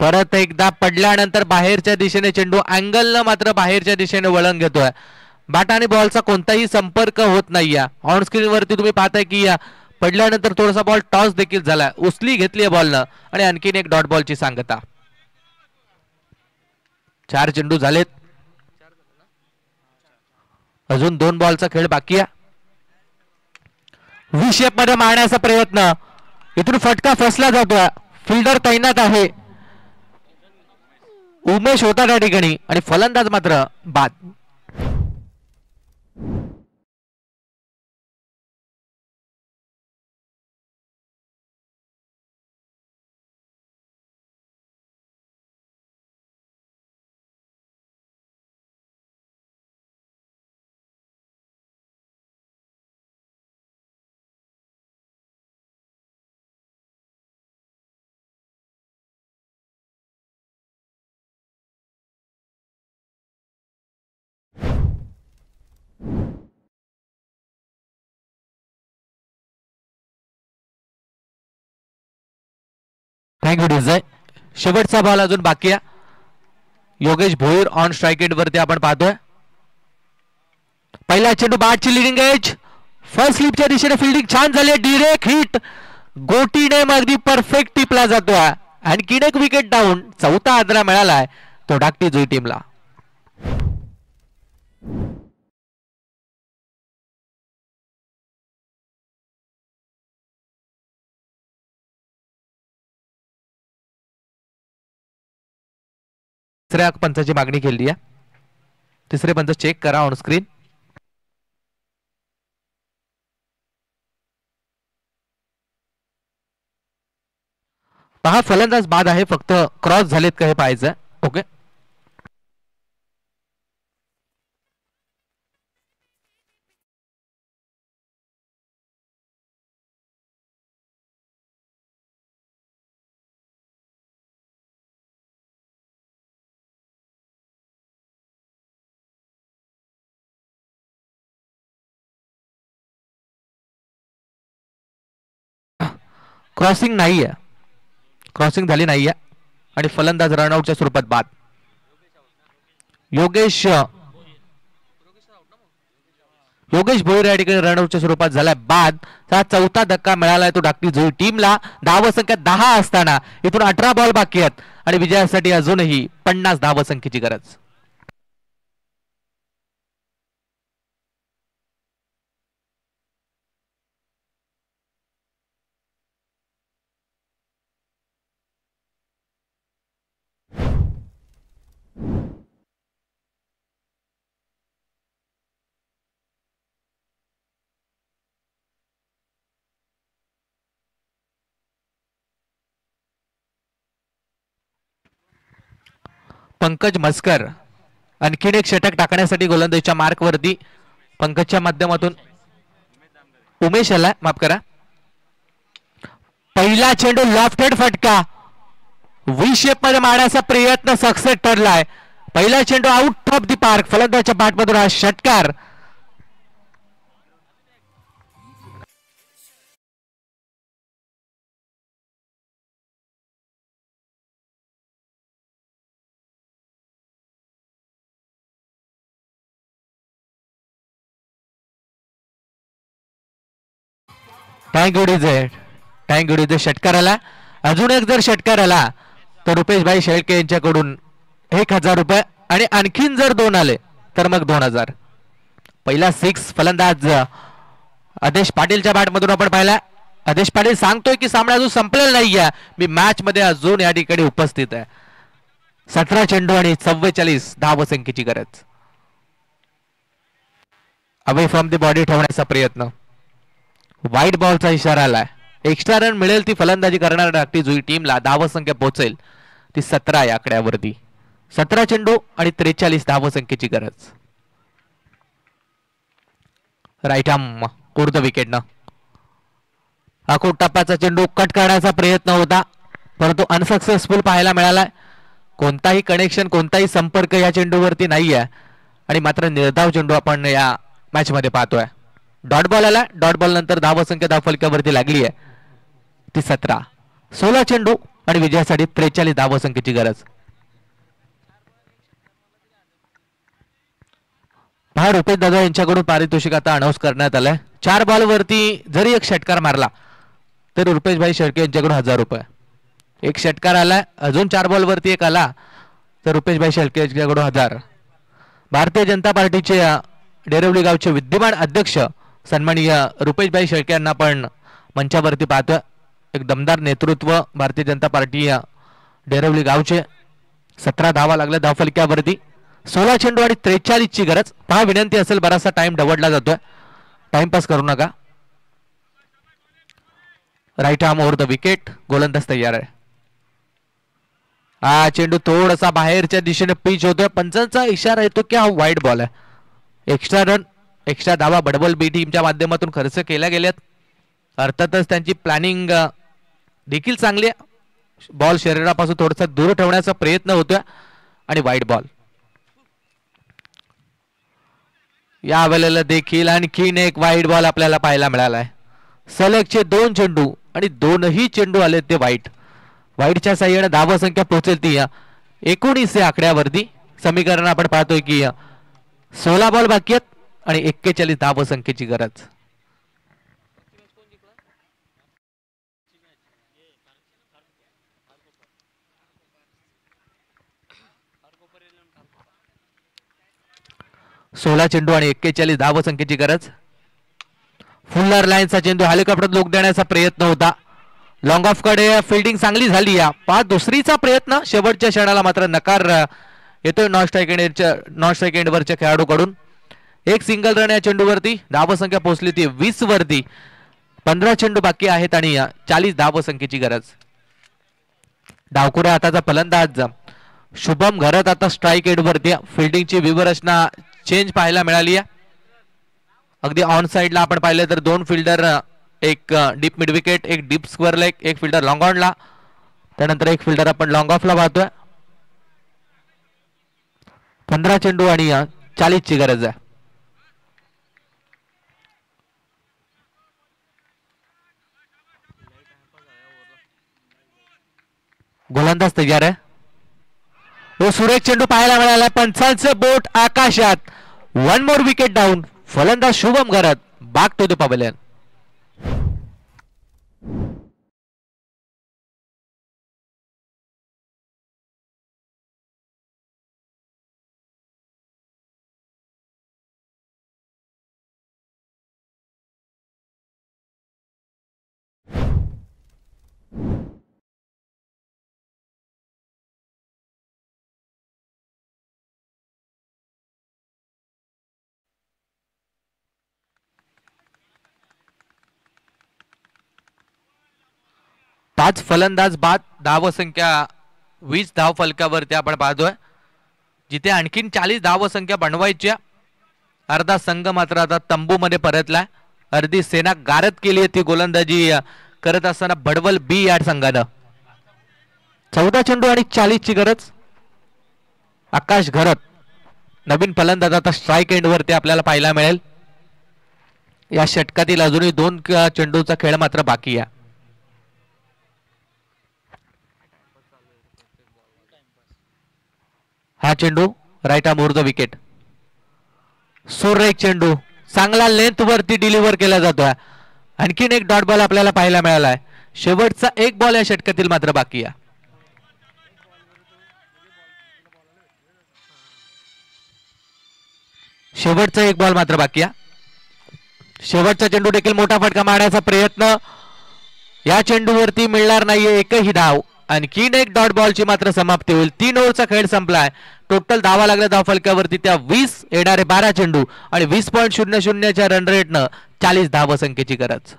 परत एकदा पडल्यानंतर बाहेरच्या दिशेने चेंडू, अँगलनं मात्र बाहेरच्या दिशेने वळण घेतोय. बॅट आणि बॉलचा कोणताही संपर्क होत नाहीये. ऑन स्क्रीन वरती तुम्ही पाहताय की पडल्यानंतर थोडासा बॉल टॉस देखील झाला, उचली घेतली बॉलनं आणि आणखीन एक डॉट बॉलची सांगता. 4 चेंडू झालेत, अजून 2 बॉलचा खेळ बाकी आहे. व्ही शेप मध्ये मारण्याचा प्रयत्न, इथून फटका फसला जातोय. फिल्डर तैनात आहे, उमेश होता त्या ठिकाणी आणि फलंदाज मात्र बाद. थँक्यू डिझाय. शेवटचा बॉल अजून बाकी आहे. Yogesh Bhoir on strike end वरती आपण पाहतोय. पहिला चेंडू बॅटची लिडिंग एज, फर्स्ट स्लिपच्या दिशेने फिल्डिंग छान झाली. डिरेक्ट हिट, गोटीने अगदी परफेक्ट टिपला जातोय. आणखीन एक विकेट डाऊन. 4था आदरा मिळालाय तो धाकटी जुई टीमला. तिसऱ्या पंचाची मागणी केली आहे. तिसरे पंच चेक करा ऑन स्क्रीन. पहा फलंदाज बाद आहे, फक्त क्रॉस झालेत का हे पाहायचं. ओके, क्रॉसिंग नाही आहे, क्रॉसिंग झाली नाहीये आणि फलंदाज रनआउटच्या स्वरूपात बाद. योगेश भोईर या ठिकाणी रनआउटच्या स्वरूपात झालाय बाद. 4था धक्का मिळालाय तो धाकटी जुई टीमला. धाव संख्या 10 असताना इथून 18 बॉल बाकी आहेत आणि विजयासाठी अजूनही 50 धाव संख्येची गरज. पंकज मस्कर आणखीन एक षटक टाकण्यासाठी गोलंदाजीच्या मार्कवरती. पंकजच्या माध्यमातून उमेश आला, माफ करा. पहिला चेंडू लॉफ्टेड फटका, व्ही शेप मध्ये मारण्याचा प्रयत्न सक्सेस ठरलाय. पहिला चेंडू आउट ऑफ दी पार्क. फलंदाजच्या बॅटमधून हा षटकार. Thank you DJ. षटकार आला. अजून एक जर षटकार आला तर रुपेश भाई शेळके यांच्याकडून 1000 रुपये आणि आणखीन जर 2 आले तर मग 2000. पहिला 6 फलंदाज आदेश पाटीलच्या बॅटमधून आपण पाहिला. आदेश पाटील सांगतोय की सामना अजून संपलेला नाहीये, मी मॅच मध्ये अजून या ठिकाणी उपस्थित आहे. 17 चेंडू आणि 44 धावसंख्येची गरज. अवे फ्रॉम द बॉडी ठेवण्याचा प्रयत्न, वाईट बॉलचा इशारा आलाय. एक्स्ट्रा रन मिळेल ती फलंदाजी करणार नक्की जुई टीमला. धावसंख्या पोहोचेल ती 17 या आकड्यावरती. 17 चेंडू आणि 43 धावसंख्येची गरज. राईट आर्म कोर्द विकेटनं. हा खूप टप्प्याचा चेंडू कट करण्याचा प्रयत्न होता, परंतु अनसक्सेसफुल पाहायला मिळालाय. कोणताही कनेक्शन, कोणताही संपर्क या चेंडूवरती नाहीये आणि मात्र निर्धाव चेंडू आपण या मॅच मध्ये पाहतोय. डॉट बॉल आला. डॉट बॉल नंतर धावसंख्या धावफलकावरती लागली आहे ती 17. 16 चेंडू आणि विजयासाठी 43 धावसंख्येची गरज. पहा रुपेश दादा यांच्याकडून पारितोषिक आता अनाऊन्स करण्यात आलंय. 4 बॉल वरती जरी एक षटकार मारला तर रुपेश भाई शेळके यांच्याकडून 1000 रुपये. एक षटकार आलाय, अजून 4 बॉल वरती एक आला तर रुपेश भाई शेळके यांच्याकडून 1000. भारतीय जनता पार्टीचे डेरवली गावचे विद्यमान अध्यक्ष सन्माननीय रुपेश भाई शेळके यांना आपण मंचावरती पाहतोय. एक दमदार नेतृत्व भारतीय जनता पार्टी डेरवली गावचे. 17 धावा लागल्या धावफलक्यावरती. 16 चेंडू आणि 43 ची गरज. पहा विनंती असेल, बराचसा टाइम डवडला जातोय, टाइमपास करू नका. Right arm over the wicket. गोलंदाज तयार आहे. हा चेंडू थोडासा बाहेरच्या दिशेने पिच होतोय. पंचांचा इशारा येतो की हा वाईट बॉल आहे. एक्स्ट्रा रन, एक्स्ट्रा धावा बडबल बी टीमच्या माध्यमातून खर्च केल्या गेल्यात. अर्थातच त्यांची प्लॅनिंग देखील चांगली आहे. बॉल शरीरापासून थोडासा दूर ठेवण्याचा प्रयत्न होतोय आणि वाईट बॉल. या वेळेला देखील आणखीन एक वाईट बॉल आपल्याला पाहायला मिळाला आहे. सलगचे 2 चेंडू आणि दोनही चेंडू आले ते वाईट. वाईटच्या साह्याने धावसंख्या पोहोचेल ती 19 या आकड्यावरती. समीकरण आपण पाहतोय की 16 बॉल बाकी आहेत आणि 41 धावसंख्येची गरज. सोळा चेंडू आणि 41 धावसंख्येची गरज. फुल्लर लाईनचा चेंडू हेलिकॉप्टर लोक देण्याचा प्रयत्न होता. लॉंग ऑफ कडे फिल्डिंग चांगली झाली. या 5 प्रयत्न शेवटच्या क्षणाला मात्र नकार येतोय नॉन स्ट्राईक एंडवरच्या खेळाडूकडून. एक सिंगल रन या चेंडूवरती. धावसंख्या पोहोचली ती 20 वरती. 15 चेंडू बाकी आहेत आणि 40 धावसंख्येची गरज. डावकुऱ्या हाताचा फलंदाज शुभम घरत आता स्ट्राईक एंडवरती. फिल्डिंगची व्यूहरचना चेंज पाहायला मिळाली आहे. अगदी ऑन साइडला आपण पाहिलं तर 2 फिल्डर, एक डीप मिड विकेट, एक डीप स्क्वेअर लेग, एक फिल्डर लॉंग ऑनला, त्यानंतर एक फिल्डर आपण लॉंग ऑफला पाहतोय. 15 चेंडू आणि 40 ची गरज आहे. गोलंदाज तयार आहे. तो सुरेख चेंडू पाहायला मिळाला. पंचांचं बोट आकाशात. 1 मोर विकेट डाऊन. फलंदाज शुभम घरत बॅक टू द पवेलियन. पाच फलंदाज बाद. धावसंख्या 20 धाव फलकावरती आपण पाहतोय, जिथे आणखीन 40 धावसंख्या बनवायची. अर्धा संघ मात्र आता तंबूमध्ये परतलाय. अर्धी सेना गारद केली आहे ती गोलंदाजी करत असताना बडवल बी या संघानं. 14 चेंडू आणि 40 ची गरज. आकाश घरत नवीन फलंदाज आता स्ट्राईक एंड वरती आपल्याला पाहायला मिळेल. या षटकातील अजूनही 2 चेंडूचा खेळ मात्र बाकी आहे. हा चेंडू right arm over the wicket. सुरेख चेंडू चांगला लेंथ वरती डिलिव्हर केला जातोय. आणखीन एक डॉट बॉल आपल्याला पाहायला मिळाला आहे. शेवटचा एक बॉल या षटकातील मात्र बाकी आहे. शेवटचा एक बॉल मात्र बाकी आहे. शेवटचा चेंडू देखील मोठा फटका मारण्याचा प्रयत्न. या चेंडूवरती मिळणार नाहीये एकही धाव. आणखीन एक डॉट बॉलची मात्र समाप्ती होईल. 3 ओव्हरचा खेळ संपलाय. टोटल धावा लागल्या धाव फलकावरती त्या 20 येणारे 12 चेंडू आणि 20.00च्या रन रेटनं 40 धावसंख्येची गरज.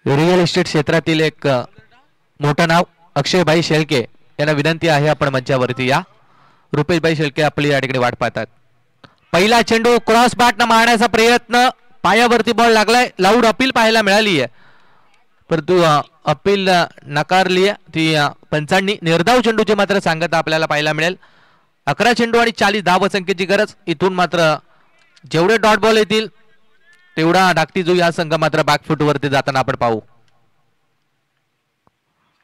रिअल इस्टेट क्षेत्रातील एक मोठं नाव अक्षयभाई शेळके यांना विनंती आहे आपण मंचावरती या. रुपेशभाई शेळके आपली या ठिकाणी वाट पाहतात. पहिला चेंडू क्रॉस बॅटनं मारण्याचा प्रयत्न, पायावरती बॉल लागलाय. लाऊड अपील पाहायला मिळाली आहे परंतु अपील नकारली आहे ती पंचांनी. निर्धाव चेंडूची मात्र सांगता आपल्याला पाहायला मिळेल. 11 चेंडू आणि 40 धावसंख्येची गरज. इथून मात्र जेवढे डॉट बॉल येतील तेवढा धाकटी जो या संघ मात्र बॅकफूट वरती जाताना आपण पाहू.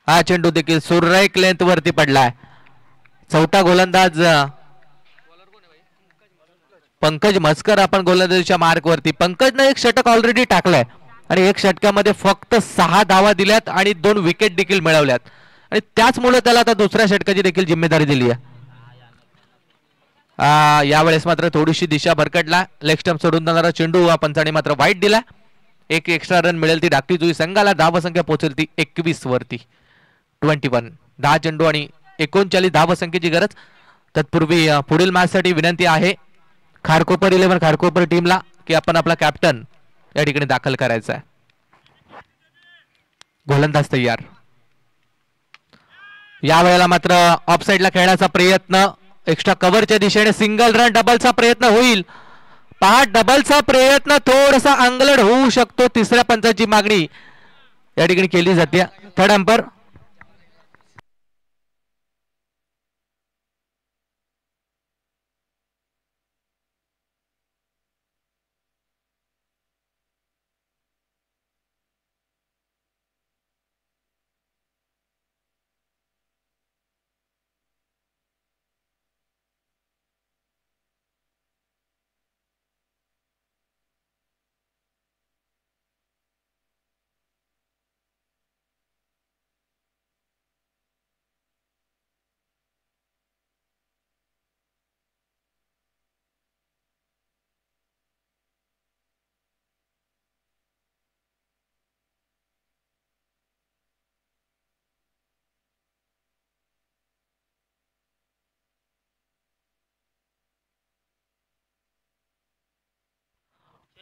हा चेंडू देखील सुरेख लेंथ वरती पडलाय. चौथा गोलंदाज पंकज मस्कर आपण गोलंदाजीच्या मार्क वरती. पंकजनं एक षटक ऑलरेडी टाकलाय आणि एक षटकामध्ये फक्त 6 धावा दिल्यात आणि 2 विकेट देखील मिळवल्यात आणि त्याचमुळे त्याला आता दुसऱ्या षटकाची देखील जिम्मेदारी दिली आहे. यावेळेस मात्र थोडीशी दिशा भरकटला. लेग स्टंप सोडून जाणारा चेंडू पंचाने मात्र वाईट दिला. एक एक्स्ट्रा रन मिळेल ती धाकटी जुई संघाला. धावसंख्या पोहोचेल ती 21 वरती. 21 10 चेंडू आणि 39 धावसंख्येची गरज. तत्पूर्वी पुढील मॅचसाठी विनंती आहे खारकोपर 11 खारकोपर टीमला की आपण आपला कॅप्टन या ठिकाणी दाखल करायचा आहे. गोलंदाज तयार. यावेळेला मात्र ऑफ साइडला खेळण्याचा प्रयत्न. एक्स्ट्रा कव्हरच्या दिशेने सिंगल रन. डबलचा प्रयत्न होईल. पहा डबलचा प्रयत्न थोडासा अंगलट होऊ शकतो. तिसऱ्या पंचाची मागणी या ठिकाणी केली जाते. Third umpire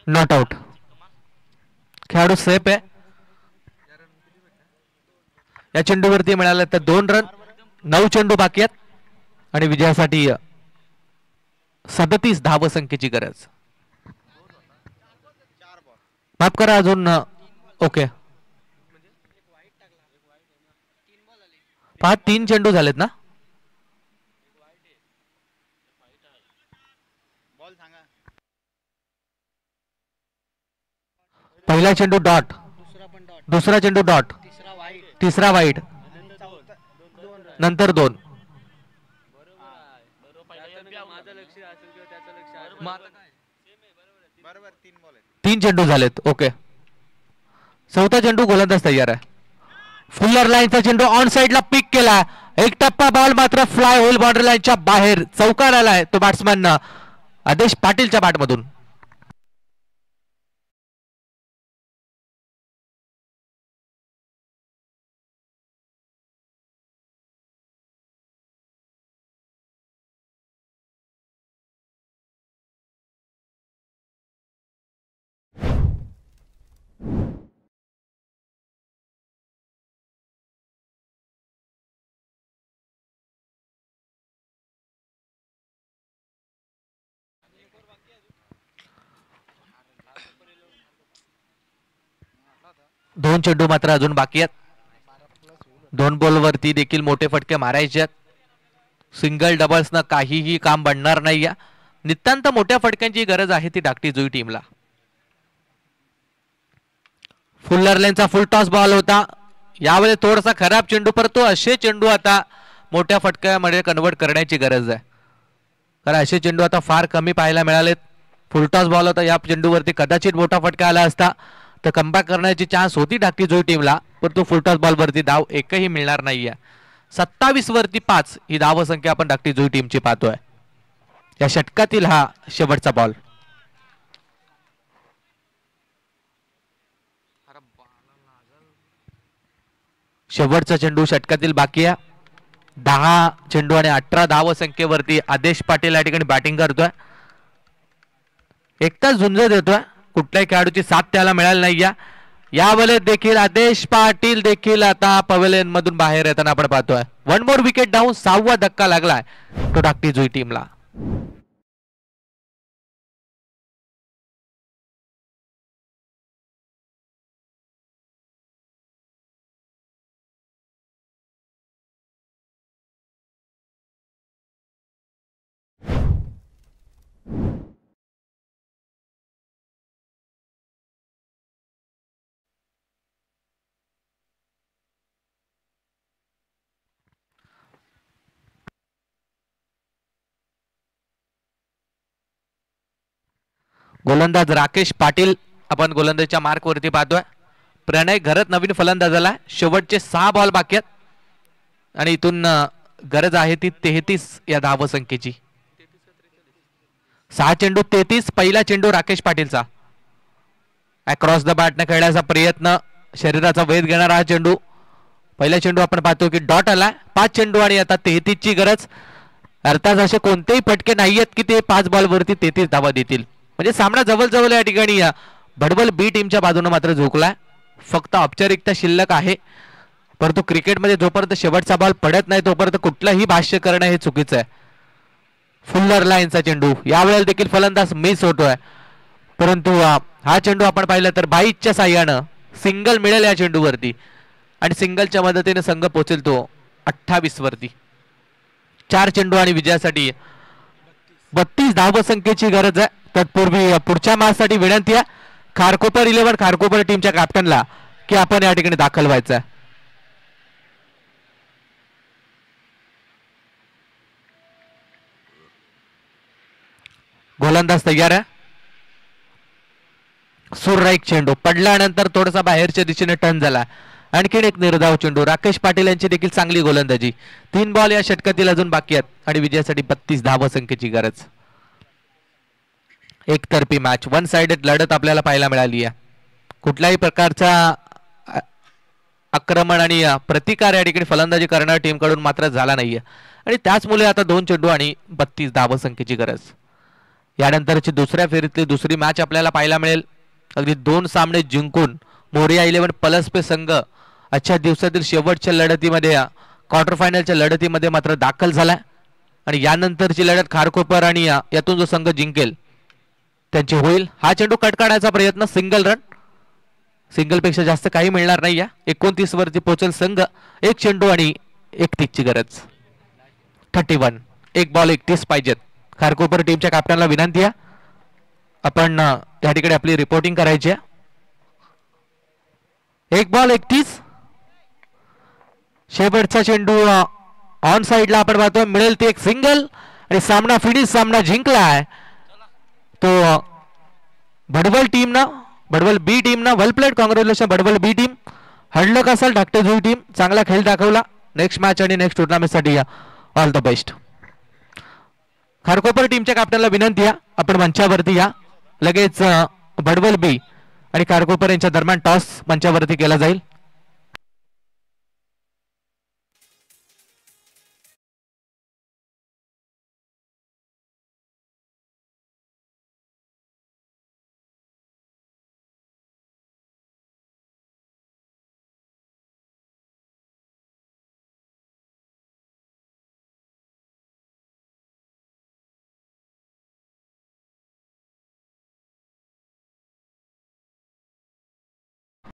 not out. खेळाडू सेफ आहे. या चेंडूवरती मिळालं तर 2 रन. 9 चेंडू बाकी आहेत आणि विजयासाठी 37 धावसंख्येची गरज. माफ करा अजून. ओके पहा 3 चेंडू झालेत ना. पहिला चेंडू डॉट, दुसरा चेंडू डॉट, तिसरा वाईट, नंतर 2. 3 चेंडू झालेत. ओके चौथा चेंडू गोलंदाज तयार आहे. फुल्लर लाईनचा चेंडू ऑन साइडला पिक केला. एक टप्पा बॉल मात्र फ्लाय होईल बाउंड्री लाईनच्या बाहेर. चौकार आलाय तो बॅट्समॅन आदेश पाटीलच्या बॅटमधून. दोन चेंडू मात्र अजून बाकी आहेत. दोन बॉलवरती देखील मोठे फटके मारायचे आहेत. सिंगल डबल्सनं काहीही काम बनणार नाही. नितांत मोठ्या फटक्यांची गरज आहे ती धाकटी जुई टीमला. फुल्लर लेनचा फुल टॉस बॉल होता. यावेळी थोडासा खराब चेंडू, परंतु असे चेंडू आता मोठ्या फटक्यामध्ये कन्वर्ट करण्याची गरज आहे, कारण असे चेंडू आता फार कमी पाहायला मिळालेत. फुल टॉस बॉल होता, या चेंडूवरती कदाचित मोठा फटका आला असता तर कमबॅक करण्याची चान्स होती धाकटी जुई टीमला, परंतु फुल टॉस बॉलवरती धाव एकही मिळणार नाहीये. 27 वरती 5 ही धाव संख्या आपण धाकटी जुई टीमची पाहतोय. या षटकातील हा शेवटचा बॉल. शेवटचा चेंडू षटकातील बाकी आहे. 10 चेंडू आणि 18 धाव संख्येवरती आदेश पाटील या ठिकाणी बॅटिंग करतोय. एकटाच झुंज देतोय, कुठल्याही खेळाडूची साथ त्याला मिळाली नाही. यावेळेस देखील आदेश पाटील देखील आता पवेलियन मधून बाहेर येताना आपण पाहतोय. 1 मोर विकेट डाऊन, 6वा धक्का लागलाय तो धाकटी जुई टीमला. गोलंदाज राकेश पाटील आपण गोलंदाजीच्या मार्क वरती पाहतोय. प्रणय घरत नवीन फलंदाजाला. शेवटचे 6 बॉल बाकी आहेत आणि इथून गरज आहे ती 33 या धाव संख्येची. 6 चेंडू 33. पहिला चेंडू राकेश पाटीलचा. अक्रॉस द बॅटने खेळण्याचा प्रयत्न, शरीराचा वेध घेणारा हा चेंडू. पहिला चेंडू आपण पाहतो की डॉट आला. 5 चेंडू आणि आता 33 ची गरज. अर्थात असे कोणतेही फटके नाहीयेत की ते 5 बॉल वरती 33 धावा देतील. म्हणजे सामना जवळ या ठिकाणी या भडबल बी टीमच्या बाजूने मात्र झोकला. फक्त औपचारिकता शिल्लक आहे, परंतु क्रिकेटमध्ये जोपर्यंत शेवटचा बॉल पडत नाही तोपर्यंत कुठलंही भाष्य करणं हे चुकीचं आहे. फुल्लर लाईनचा चेंडू, यावेळेला देखील फलंदाज मिस होतोय, परंतु हा चेंडू आपण पाहिलं तर बाईच्या साह्यानं सिंगल मिळेल या चेंडूवरती आणि सिंगलच्या मदतीने संघ पोहोचेल तो 28 वरती. 4 चेंडू आणि विजयासाठी 32 धाव संख्येची गरज आहे. तत्पूर्वी पुढच्या मॅचसाठी विनंती आहे खारकोपर 11 खारकोपर टीमच्या कॅप्टनला की आपण या ठिकाणी दाखल व्हायचं आहे. गोलंदाज तयार आहे. सुरराईक चेंडू पडल्यानंतर थोडासा बाहेरच्या दिशेने टर्न झाला. आणखीन एक निर्धाव चेंडू. राकेश पाटील यांची देखील चांगली गोलंदाजी. 3 बॉल या षटकातील अजून बाकी आहेत आणि विजयासाठी 32 धाव संख्येची गरज. एकतर्फी मॅच, 1 साइडेड लढत आपल्याला पाहायला मिळाली आहे. कुठल्याही प्रकारचा आक्रमण आणि प्रतिकार या ठिकाणी फलंदाजी करणाऱ्या टीम कडून मात्र झाला नाहीये आणि त्याचमुळे आता 2 चेंडू आणि 32 धाव संख्येची गरज. यानंतरची दुसऱ्या फेरीतली दुसरी मॅच आपल्याला पाहायला मिळेल. अगदी 2 सामने जिंकून मोरिया 11 पलसपे संघ आजच्या दिवसातील शेवटच्या लढतीमध्ये क्वार्टर फायनलच्या लढतीमध्ये मात्र दाखल झालाय आणि यानंतरची लढत खारकोपर आणि यातून जो संघ जिंकेल त्यांची होईल. हा चेंडू कट काढायचा प्रयत्न, सिंगल रन. सिंगल पेक्षा जास्त काही मिळणार नाही. 29 वरती पोहोचेल संघ. 1 चेंडू आणि 31 ची गरज. 31. 1 बॉल 31 पाहिजेत. खारकोपर टीमच्या कॅप्टनला विनंती आहे आपण या ठिकाणी आपली रिपोर्टिंग करायची आहे. 1 बॉल 31. शेवटचा चेंडू ऑन साइडला आपण पाहतो, मिळेल ती एक सिंगल आणि सामना फिनिश. सामना जिंकलाय तो भडबल टीमनं, भडबल बी टीमनं. Well played, congratulation Bhadbal B team. हडलक असेल धाकटे जुई टीम, चांगला खेळ दाखवला. नेक्स्ट मॅच आणि नेक्स्ट टुर्नामेंटसाठी ऑल द बेस्ट. खारकोपर टीमच्या कॅप्टनला विनंती आहे आपण मंचावरती या. लगेच भडबल बी आणि खारकोपर यांच्या दरम्यान टॉस मंचावरती केला जाईल.